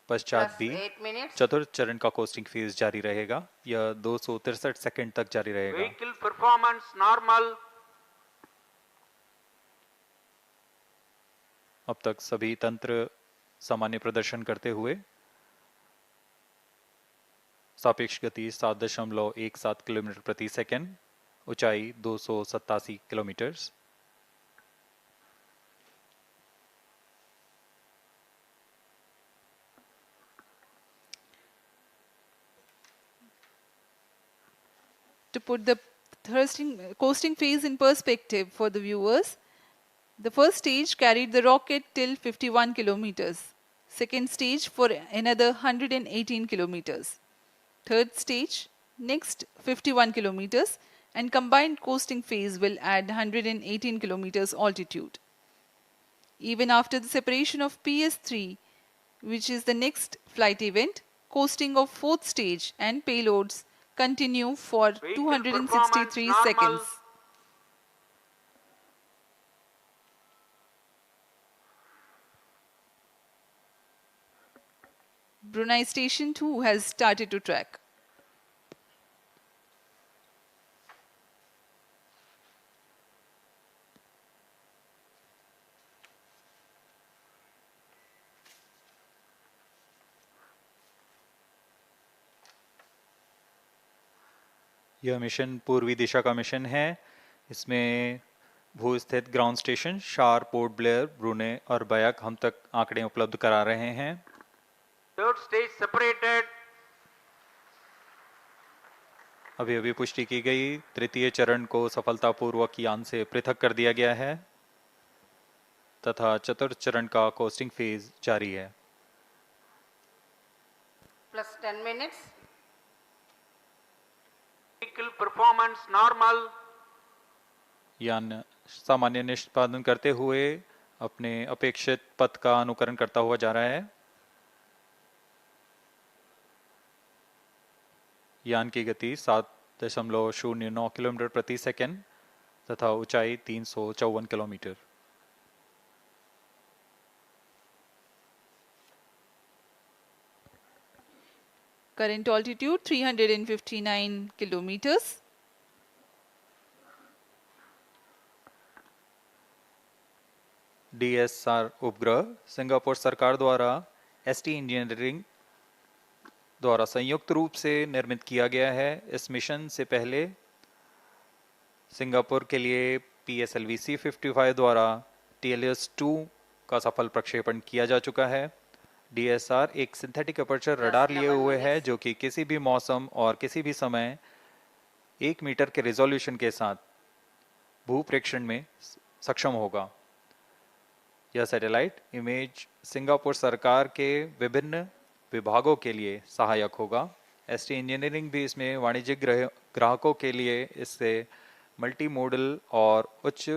पश्चात भी 8 minutes. चतुर्थ चरण का कोस्टिंग फेज जारी रहेगा। यह 263 सेकंड तक जारी रहेगा। Vehicle performance normal. अब तक सभी तंत्र सामान्य प्रदर्शन करते हुए सापेक्ष गति 7.17 किलोमीटर प्रति सेकंड, ऊंचाई 287 kilometre. To put the coasting phase in perspective for the viewers, the first stage carried the rocket till 51 kilometers. Second stage for another 118 kilometers. Third stage, next 51 kilometers, and combined coasting phase will add 118 kilometers altitude. Even after the separation of PS3, which is the next flight event, coasting of fourth stage and payloads continue for 263 seconds. Brunei Station 2 has started to track. यह mission पूर्वी दिशा का mission है। इसमें भू स्थित ground station शार, port Blair, ब्रूने और बयाक हम तक आंकड़े उपलब्ध करा रहे हैं। Third stage separated. अभी अभी पुष्टि की गई, तृतीय चरण को सफलतापूर्वक यान से पृथक कर दिया गया है तथा चतुर्थ चरण का कोस्टिंग फेज जारी है। Plus 10 minutes. Vehicle performance normal. यान सामान्य निष्पादन करते हुए अपने अपेक्षित पथ का अनुकरण करता हुआ जा रहा है। यान की गति 7.09 किलोमीटर प्रति सेकंड तथा ऊंचाई 354 kilometre. Current altitude 359 kilometers. DSR उपग्रह सिंगापुर सरकार द्वारा ST इंजीनियरिंग द्वारा संयुक्त रूप से निर्मित किया गया है। इस मिशन से पहले सिंगापुर के लिए PSLV C55 द्वारा TLS-2 का सफल प्रक्षेपण किया जा चुका है। DSR एक सिंथेटिक अपर्चर रडार लिए हुए है जो कि किसी भी मौसम और किसी भी समय 1 मीटर के रिजोल्यूशन के साथ भूप्रेक्षण में सक्षम होगा। यह सैटेलाइट इमेज सिंगापुर सरकार के विभिन्न विभागों के लिए सहायक होगा। ST इंजीनियरिंग भी इसमें वाणिज्यिक ग्राहकों के लिए इससे मल्टी मोडल और उच्च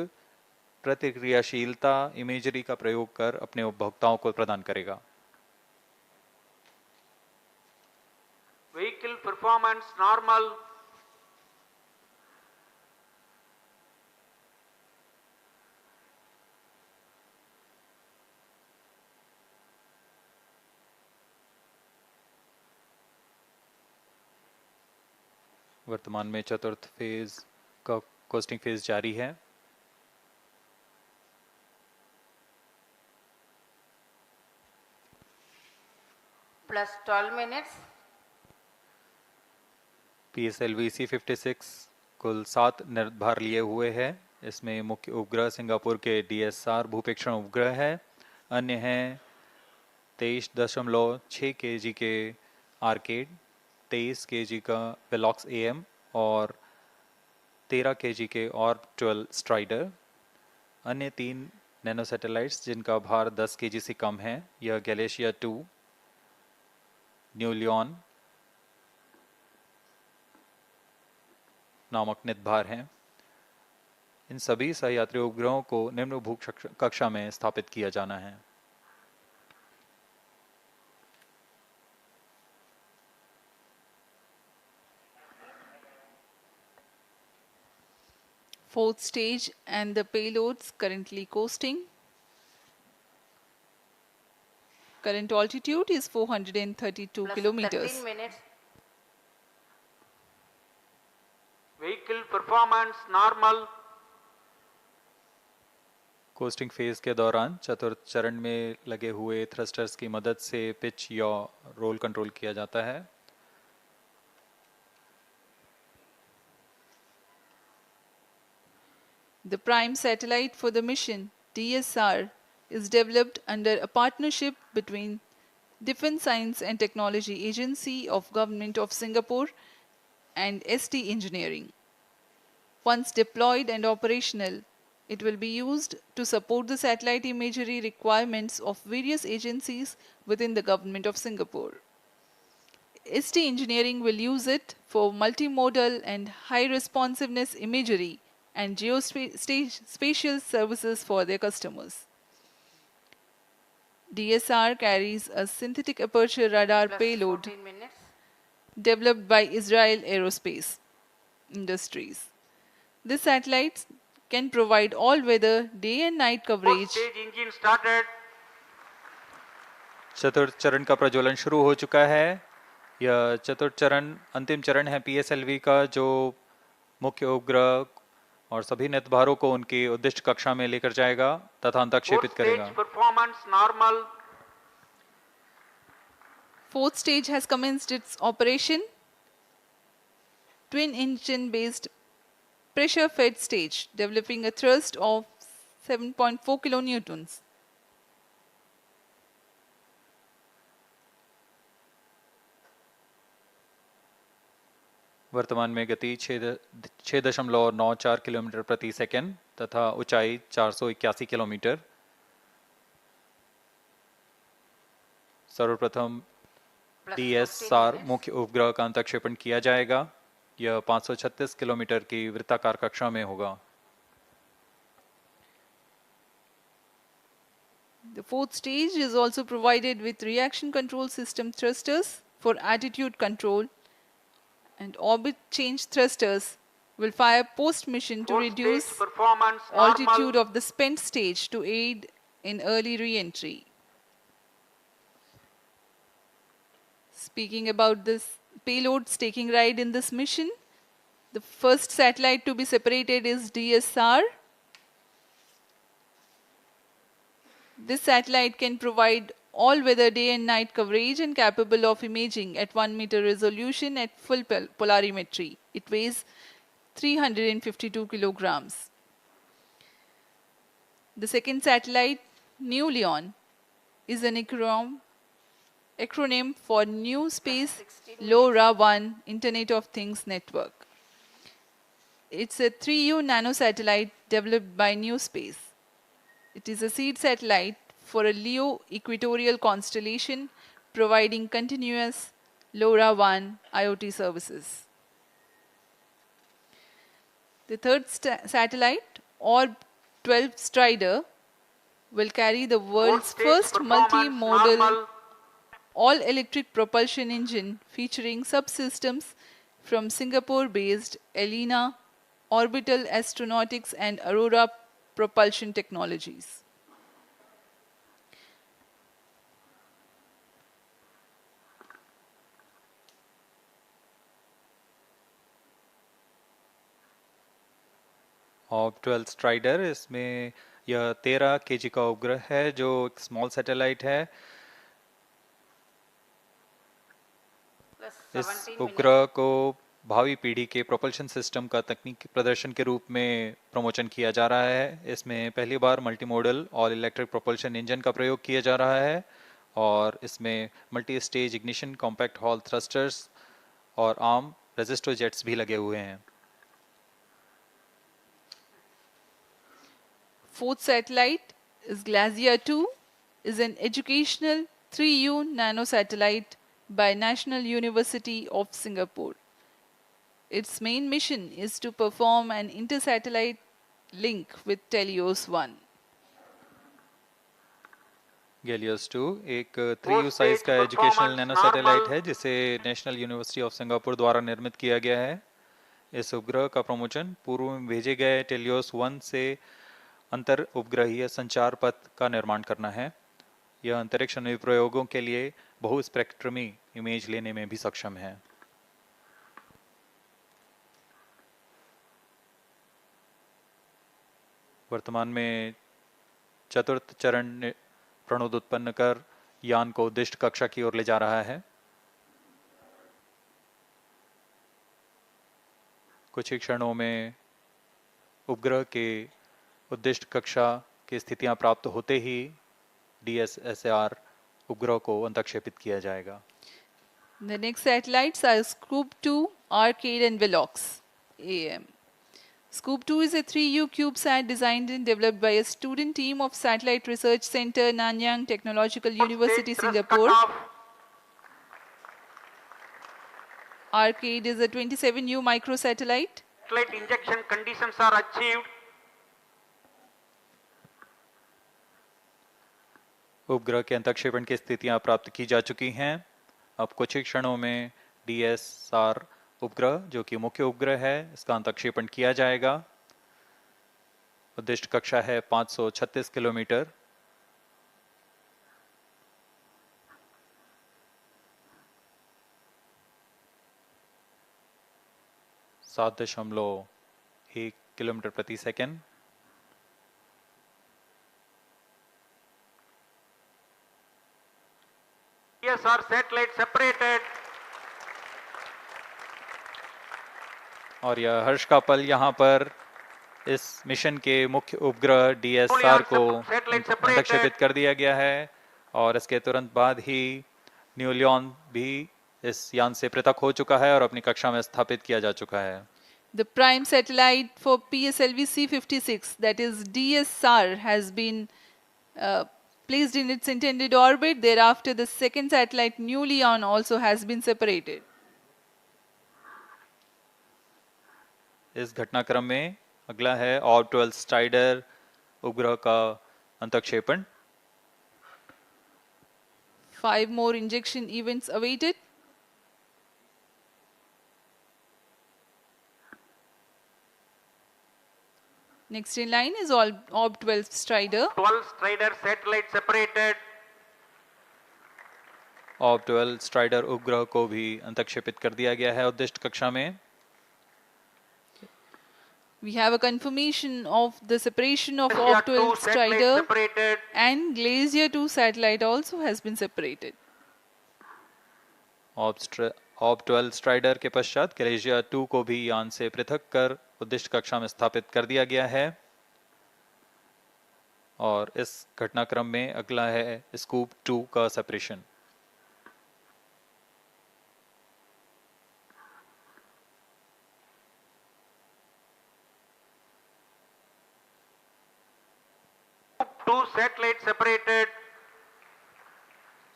प्रतिक्रियाशीलता इमेजरी का प्रयोग कर अपने उपभोक्ताओं को प्रदान करेगा। Vehicle performance normal. वर्तमान में चतुर्थ फेज का कोस्टिंग फेज जारी है। Plus 12 minutes. PSLV C56 कुल 7 निर्धार लिए हुए है। इसमें मुख्य उपग्रह सिंगापुर के DSR भूपेक्षण उपग्रह है। अन्य हैं 23.6 kg के आर्केड, 23 kg का वेलॉक्स AM और 13 kg के ऑर्बिटल स्ट्राइडर। अन्य 3 नैनो सैटेलाइट्स जिनका भार 10 kg से कम है, यह गैलेशिया 2, न्यू लियोन नामक नितभार हैं। इन सभी सहयात्री उपग्रहों को निम्न भू कक्षा में स्थापित किया जाना है। Fourth stage and the payloads currently coasting. Current altitude is 432 Plus kilometers. 13 minutes. Vehicle performance normal. Costing phase के दौरान चतुर्थ चरण में लगे हुए थ्रस्टर्स की मदद से पिच या रोल कंट्रोल किया जाता है। The prime satellite for the mission, DSR, is developed under a partnership between Defence Science and Technology Agency of Government of Singapore and ST Engineering. Once deployed and operational, it will be used to support the satellite imagery requirements of various agencies within the Government of Singapore. ST Engineering will use it for multimodal and high responsiveness imagery and geospatial services for their customers. DSR carries a synthetic aperture radar Plus payload 14 minutes. developed by Israel Aerospace Industries. This satellite can provide all-weather day and night coverage. Stage engine started. चतुर्थ चरण का प्रज्वलन शुरू हो चुका है। यह चतुर्थ चरण अंतिम चरण है PSLV का, जो मुख्य उपग्रह और सभी नितभारों को उनकी उद्दिष्ट कक्षा में लेकर जाएगा तथा अंतक्षेपित करेगा। Performance normal. Fourth stage has commenced its operation. Twin engine based pressure fed stage developing a thrust of 7.4 kilonewtons. वर्तमान में गति 6.94 किलोमीटर प्रति सेकंड तथा ऊंचाई 481 किलोमीटर। सर्वप्रथम DSR मुख्य उपग्रह का अंतक्षेपण किया जाएगा। यह 536 किलोमीटर की वृत्ताकार कक्षा में होगा। The fourth stage is also provided with reaction control system thrusters for attitude control, and orbit change thrusters will fire post-mission to reduce altitude of the spent stage to aid in early re-entry. Speaking about this payloads taking ride in this mission, the first satellite to be separated is DSR. This satellite can provide all-weather day and night coverage and capable of imaging at 1 meter resolution at full polarimetry. It weighs 352 kilograms. The second satellite, New Leon, is an acronym for New Space LoRaWAN Internet of Things Network. It's a 3U nanosatellite developed by New Space. It is a seed satellite for a LEO equatorial constellation providing continuous LoRaWAN IoT services. The third satellite, Orb 12 Strider will carry the world's first multi-modal all-electric propulsion engine featuring subsystems from Singapore-based Elena Orbital Astronautics and Aurora Propulsion Technologies. ऑब 12 strider, इसमें यह 13 kg का उपग्रह है जो एक small satellite है। इस उपग्रह को भावी पीढ़ी के प्रोपल्शन सिस्टम का तकनीकी प्रदर्शन के रूप में प्रमोशन किया जा रहा है। इसमें पहली बार multi model all electric propulsion engine का प्रयोग किया जा रहा है और इसमें multi stage ignition, compact Hall thrusters और आर्म रेजिस्टर जेट्स भी लगे हुए हैं। Fourth satellite is Glacier 2, is an educational 3U nanosatellite by National University of Singapore. Its main mission is to perform an inter-satellite link with Telios-1. गैलियस 2 एक 3U size का educational nano satellite है जिसे national university of Singapore द्वारा निर्मित किया गया है। इस उपग्रह का प्रमोशन पूर्व में भेजे गए टेलियोस 1 से अंतर उपग्रहीय संचार पथ का निर्माण करना है। यह अंतरिक्ष अनुप्रयोगों के लिए बहु स्पेक्ट्रमी इमेज लेने में भी सक्षम है। वर्तमान में चतुर्थ चरण प्रणोद उत्पन्न कर यान को उद्दिष्ट कक्षा की ओर ले जा रहा है। कुछ ही क्षणों में उपग्रह के उद्दिष्ट कक्षा की स्थितियां प्राप्त होते ही DSSR उपग्रह को अंतक्षेपित किया जाएगा। The next satellites are Scoop 2, Arcade and Velox AM. Scoop 2 is a 3U CubeSat designed and developed by a student team of Satellite Research Center, Nanyang Technological University, Singapore. Arcade is a 27U microsatellite. Satellite injection conditions are achieved. उपग्रह के अंतक्षेपण की स्थितियां प्राप्त की जा चुकी हैं। अब कुछ ही क्षणों में DSR उपग्रह, जो कि मुख्य उपग्रह है, इसका अंतक्षेपण किया जाएगा। उद्दिष्ट कक्षा है 536 किलोमीटर। सात 7.1 किलोमीटर प्रति सेकंड। ISR satellite separated. और यह हर्ष का पल यहाँ पर इस मिशन के मुख्य उपग्रह DSR को अंतक्षेपित कर दिया गया है और इसके तुरंत बाद ही न्यूलियन भी इस यान से पृथक हो चुका है और अपनी कक्षा में स्थापित किया जा चुका है। The prime satellite for PSLV C56, that is DSR, has been placed in its intended orbit. Thereafter, the second satellite, Nulion, also has been separated. इस घटनाक्रम में अगला है ऑब 12 स्ट्राइडर उपग्रह का अंतक्षेपण। 5 more injection events awaited. Next in line is Orb 12 Strider. 12 Strider satellite separated. ऑब 12 strider उपग्रह को भी अंतक्षेपित कर दिया गया है उद्दिष्ट कक्षा में। We have a confirmation of the separation of Orb 12 Strider and Glacier 2 satellite also has been separated. ऑब 12 strider के पश्चात ग्लेशियर 2 को भी यान से पृथक कर उद्दिष्ट कक्षा में स्थापित कर दिया गया है और इस घटनाक्रम में अगला है स्कूप 2 का सेपरेशन। Two satellites separated.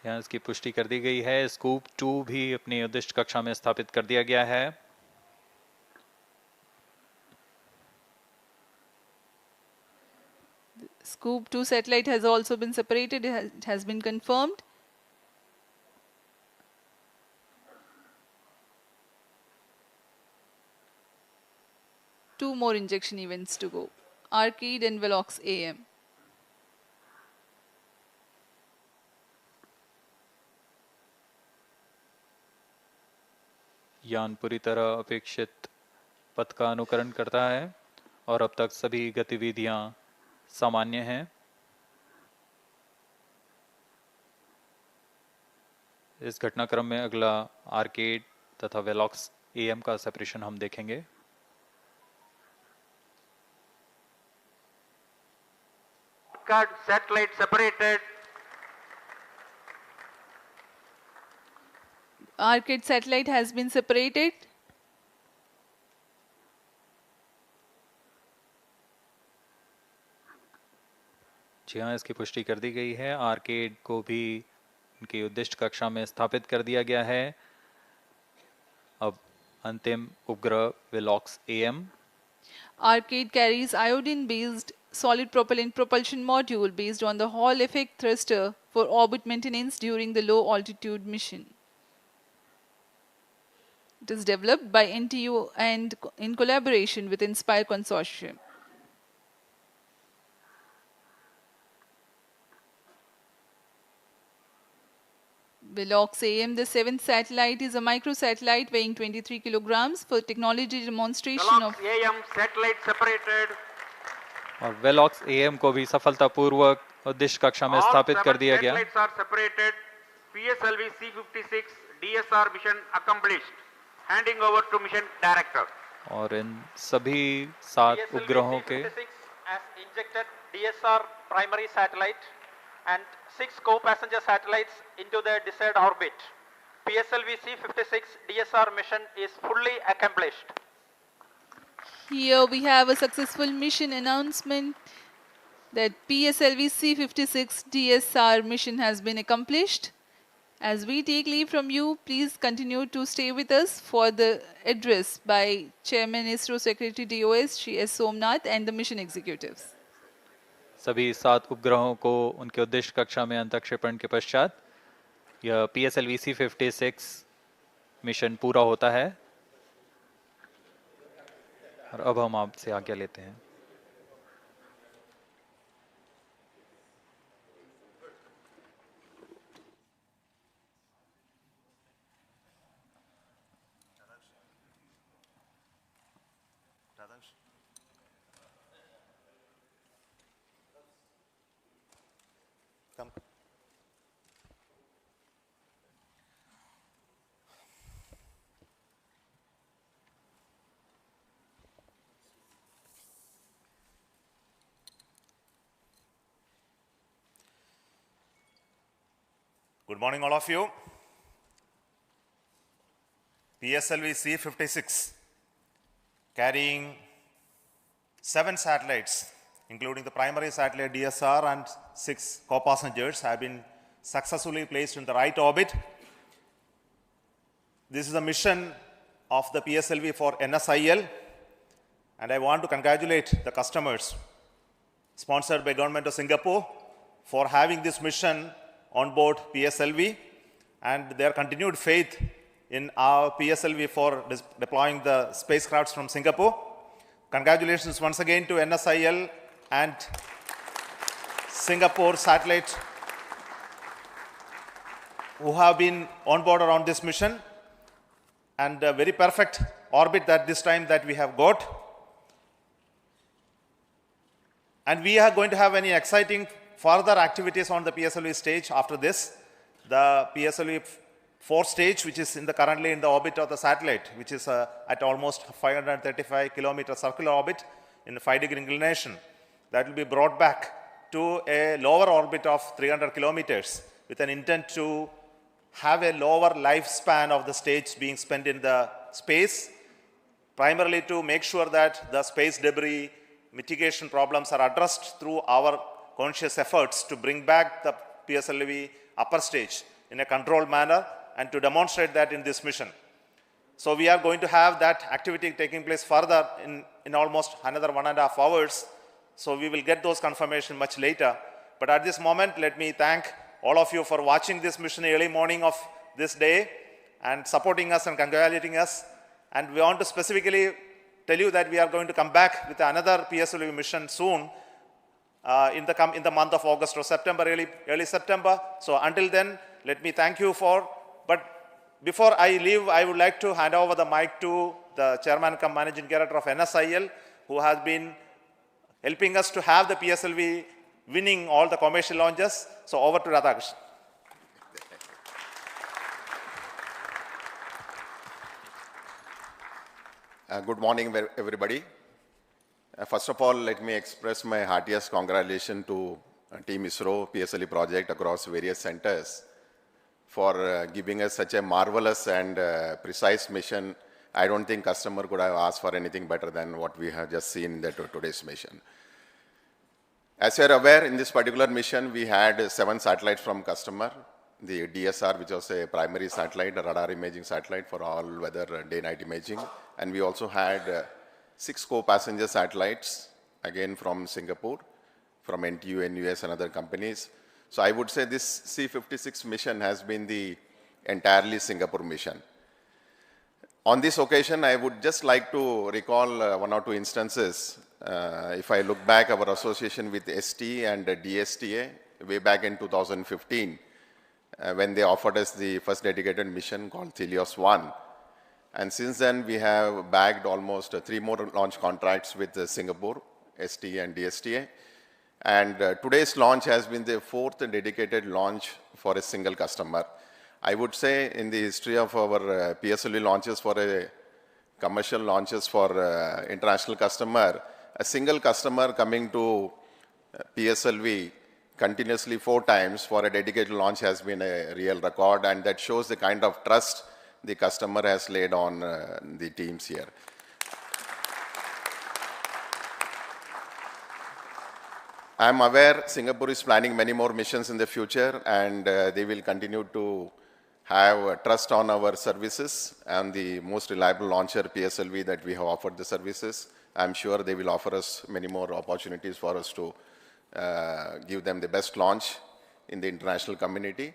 यहाँ इसकी पुष्टि कर दी गई है। स्कूप 2 भी अपनी उद्दिष्ट कक्षा में स्थापित कर दिया गया है। Scoop 2 satellite has also been separated. It has been confirmed. Two more injection events to go. Arcade and Velox AM. यान पूरी तरह अपेक्षित पथ का अनुकरण करता है और अब तक सभी गतिविधियां सामान्य हैं। इस घटनाक्रम में अगला आर्केड तथा वेलॉक्स एएम का सेपरेशन हम देखेंगे। Satellite separated. Arcade satellite has been separated. जी हाँ, इसकी पुष्टि कर दी गई है। आर्केड को भी उनकी उद्दिष्ट कक्षा में स्थापित कर दिया गया है। अब अंतिम उपग्रह Velox am. Arcade carries iodine-based solid propellant propulsion module based on the Hall effect thruster for orbit maintenance during the low altitude mission. It is developed by NTU and in collaboration with Inspire Consortium. Velox AM, the seventh satellite, is a microsatellite weighing 23 kilograms for technology demonstration of AM satellite separated. और Velox am को भी सफलतापूर्वक उद्दिष्ट कक्षा में स्थापित कर दिया गया। Satellites are separated. PSLV C56 DSR mission accomplished. Handing over to mission director. और इन सभी 7 उपग्रहों के has injected DSR primary satellite and 6 co-passenger satellites into their desired orbit. PSLV C56 DSR mission is fully accomplished. Here we have a successful mission announcement that PSLV C56 DSR mission has been accomplished. As we take leave from you, please continue to stay with us for the address by Chairman ISRO Secretary DOS Shri S. Somnath and the mission executives. सभी 7 उपग्रहों को उनके उद्दिष्ट कक्षा में अंतःक्षेपण के पश्चात यह PSLV C56 मिशन पूरा होता है और अब हम आपसे आज्ञा लेते हैं। Good morning, all of you. PSLV C56, carrying 7 satellites, including the primary satellite DSR and 6 co-passengers, have been successfully placed in the right orbit. This is a mission of the PSLV for NSIL, and I want to congratulate the customers sponsored by Government of Singapore for having this mission on board PSLV and their continued faith in our PSLV for deploying the spacecrafts from Singapore. Congratulations once again to NSIL and Singapore satellite who have been on board around this mission, and a very perfect orbit that this time that we have got. And we are going to have any exciting further activities on the PSLV stage after this. The PSLV 4 stage, which is currently in the orbit of the satellite, which is at almost 535 kilometer circular orbit in a 5-degree inclination, that will be brought back to a lower orbit of 300 kilometers with an intent to have a lower lifespan of the stage being spent in the space, primarily to make sure that the space debris mitigation problems are addressed through our conscious efforts to bring back the PSLV upper stage in a controlled manner and to demonstrate that in this mission. So we are going to have that activity taking place further in almost another 1.5 hours So we will get those confirmation much later. But at this moment, let me thank all of you for watching this mission early morning of this day and supporting us and congratulating us. And we want to specifically tell you that we are going to come back with another PSLV mission soon in the month of August or September, early September. So until then, let me thank you but before I leave, I would like to hand over the mic to the Chairman cum Managing Director of NSIL, who has been helping us to have the PSLV winning all the commercial launches. So over to Radhakrishnan. Good morning, everybody. First of all, let me express my heartiest congratulations to Team ISRO PSLV project across various centers for giving us such a marvelous and precise mission. I don't think customer could have asked for anything better than what we have just seen in today's mission. As you are aware, in this particular mission, we had 7 satellites from customer. The DSR, which was a primary satellite, a radar imaging satellite for all weather day-night imaging. And we also had 6 co-passenger satellites, again from Singapore, from NTU, NUS and other companies. So I would say this C-56 mission has been the entirely Singapore mission. On this occasion, I would just like to recall 1 or 2 instances. If I look back, our association with ST and DSTA way back in 2015, when they offered us the first dedicated mission called Helios 1. And since then, we have bagged almost 3 more launch contracts with Singapore, ST and DSTA. And today's launch has been the 4th dedicated launch for a single customer. I would say in the history of our PSLV launches for a commercial launches for international customer, a single customer coming to PSLV continuously 4 times for a dedicated launch has been a real record, and that shows the kind of trust the customer has laid on the teams here. I am aware Singapore is planning many more missions in the future, and they will continue to have trust on our services and the most reliable launcher PSLV that we have offered the services. I am sure they will offer us many more opportunities for us to give them the best launch in the international community.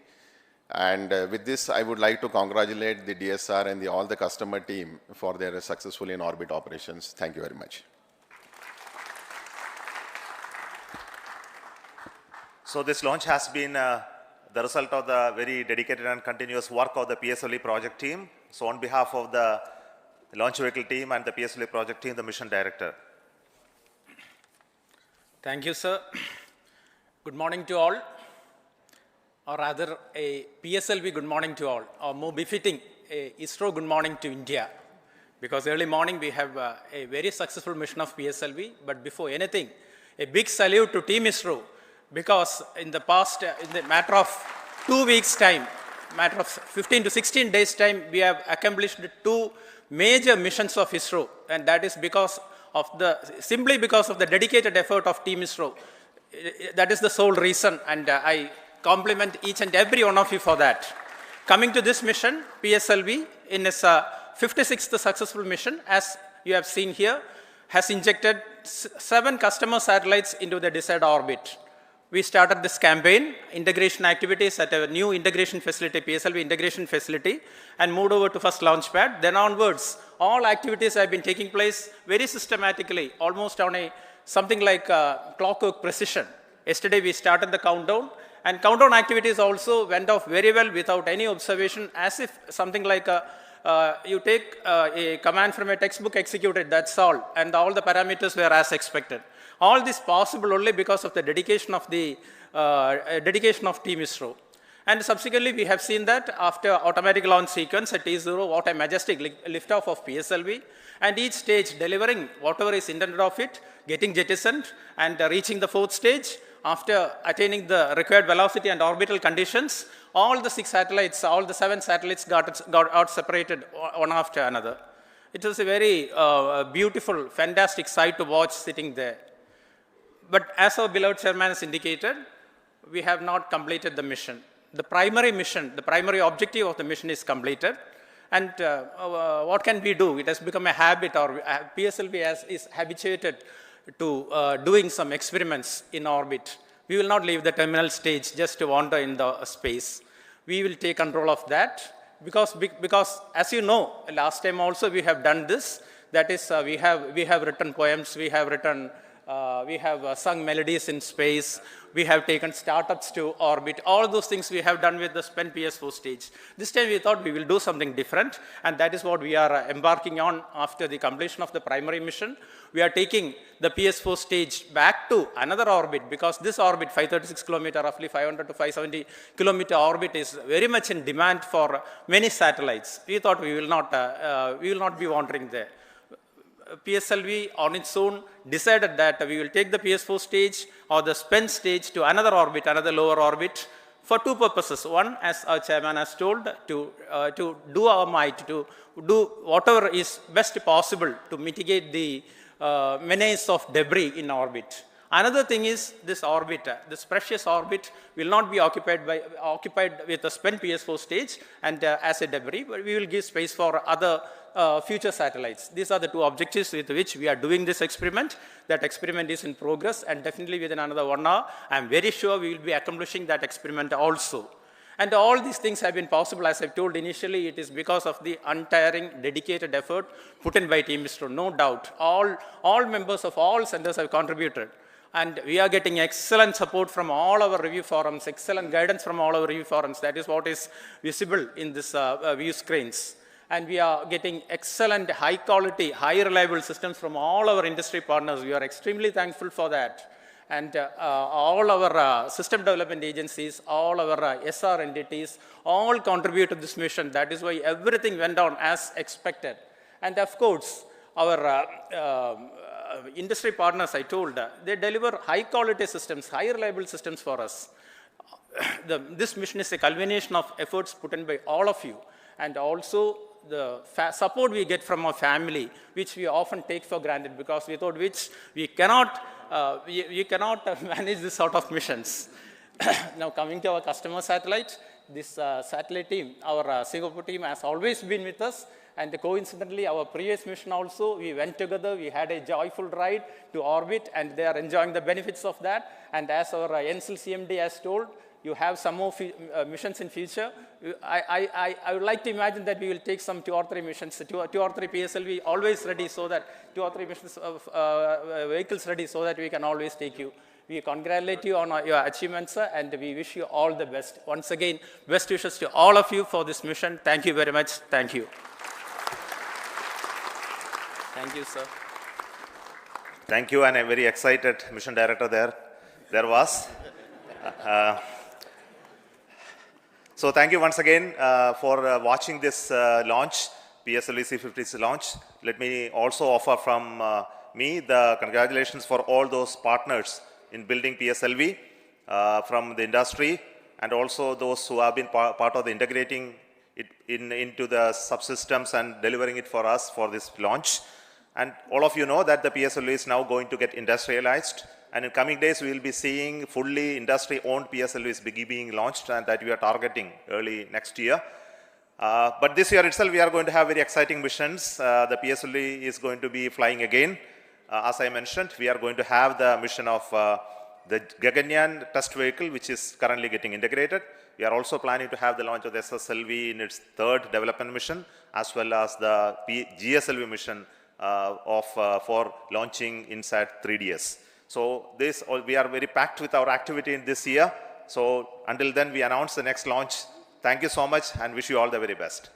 And with this, I would like to congratulate the DSR and all the customer team for their successful in-orbit operations. Thank you very much. So this launch has been the result of the very dedicated and continuous work of the PSLV project team. So on behalf of the launch vehicle team and the PSLV project team, the mission director. Thank you, sir. Good morning to all, or rather a PSLV good morning to all, or more befitting, a ISRO good morning to India. Because early morning we have a very successful mission of PSLV, but before anything, a big salute to Team ISRO, because in the past, in the matter of 2 weeks' time, matter of 15 to 16 days' time, we have accomplished 2 major missions of ISRO, and that is simply because of the dedicated effort of Team ISRO. That is the sole reason, and I compliment each and every one of you for that. Coming to this mission, PSLV, in its 56th successful mission, as you have seen here, has injected 7 customer satellites into the desired orbit. We started this campaign, integration activities at a new integration facility, PSLV integration facility, and moved over to first launch pad. Then onwards, all activities have been taking place very systematically, almost on something like clockwork precision. Yesterday we started the countdown, and countdown activities also went off very well without any observation, as if something like you take a command from a textbook, executed, that's all, and all the parameters were as expected. All this possible only because of the dedication of Team ISRO. And subsequently, we have seen that after automatic launch sequence at T0, what a majestic liftoff of PSLV, and each stage delivering whatever is intended of it, getting jettisoned, and reaching the 4th stage. After attaining the required velocity and orbital conditions, all the 6 satellites, all the 7 satellites got out separated one after another. It was a very beautiful, fantastic sight to watch sitting there. But as our beloved chairman has indicated, we have not completed the mission. The primary mission, the primary objective of the mission is completed. And what can we do? It has become a habit, or PSLV is habituated to doing some experiments in orbit. We will not leave the terminal stage just to wander in the space. We will take control of that because as you know, last time also we have done this. That is, we have written poems, we have sung melodies in space, we have taken startups to orbit. All those things we have done with the spent PS4 stage. This time we thought we will do something different, and that is what we are embarking on after the completion of the primary mission. We are taking the PS4 stage back to another orbit, because this orbit, 536 kilometer, roughly 500 to 570 kilometer orbit, is very much in demand for many satellites. We thought we will not be wandering there. PSLV on its own decided that we will take the PS4 stage or the spent stage to another orbit, another lower orbit, for two purposes. One, as our chairman has told, to do our might, to do whatever is best possible to mitigate the menace of debris in orbit. Another thing is this orbit, this precious orbit will not be occupied with a spent PS4 stage and as a debris, but we will give space for other future satellites. These are the two objectives with which we are doing this experiment. That experiment is in progress, and definitely within another 1 hour, I am very sure we will be accomplishing that experiment also. And all these things have been possible, as I told initially, it is because of the untiring, dedicated effort put in by Team ISRO, no doubt. All members of all centers have contributed. And we are getting excellent support from all our review forums, excellent guidance from all our review forums. That is what is visible in this view screens. And we are getting excellent, high quality, high reliable systems from all our industry partners. We are extremely thankful for that. And all our system development agencies, all our SR entities, all contribute to this mission. That is why everything went on as expected. And of course, our industry partners, I told, they deliver high quality systems, high reliable systems for us. This mission is a culmination of efforts put in by all of you, and also the support we get from our family, which we often take for granted, because without which we cannot manage this sort of missions. Now coming to our customer satellite, this satellite team, our Singapore team, has always been with us. And coincidentally, our previous mission also, we went together, we had a joyful ride to orbit, and they are enjoying the benefits of that. And as our NCL CMD has told, you have some more missions in future. I would like to imagine that we will take some 2 or 3 missions, 2 or 3 PSLV always ready, so that 2 or 3 missions of vehicles ready, so that we can always take you. We congratulate you on your achievements, sir, and we wish you all the best. Once again, best wishes to all of you for this mission. Thank you very much. Thank you. Thank you, sir. Thank you, and I'm very excited mission director there was. So thank you once again for watching this launch, PSLV C56 launch. Let me also offer from me the congratulations for all those partners in building PSLV from the industry, and also those who have been part of the integrating it into the subsystems and delivering it for us for this launch. And all of you know that the PSLV is now going to get industrialized, and in coming days we will be seeing fully industry-owned PSLVs being launched, and that we are targeting early next year. But this year itself we are going to have very exciting missions. The PSLV is going to be flying again. As I mentioned, we are going to have the mission of the Gaganyaan test vehicle, which is currently getting integrated. We are also planning to have the launch of the SSLV in its 3rd development mission, as well as the GSLV mission for launching INSAT 3DS. So we are very packed with our activity in this year. So until then, we announce the next launch. Thank you so much, and wish you all the very best.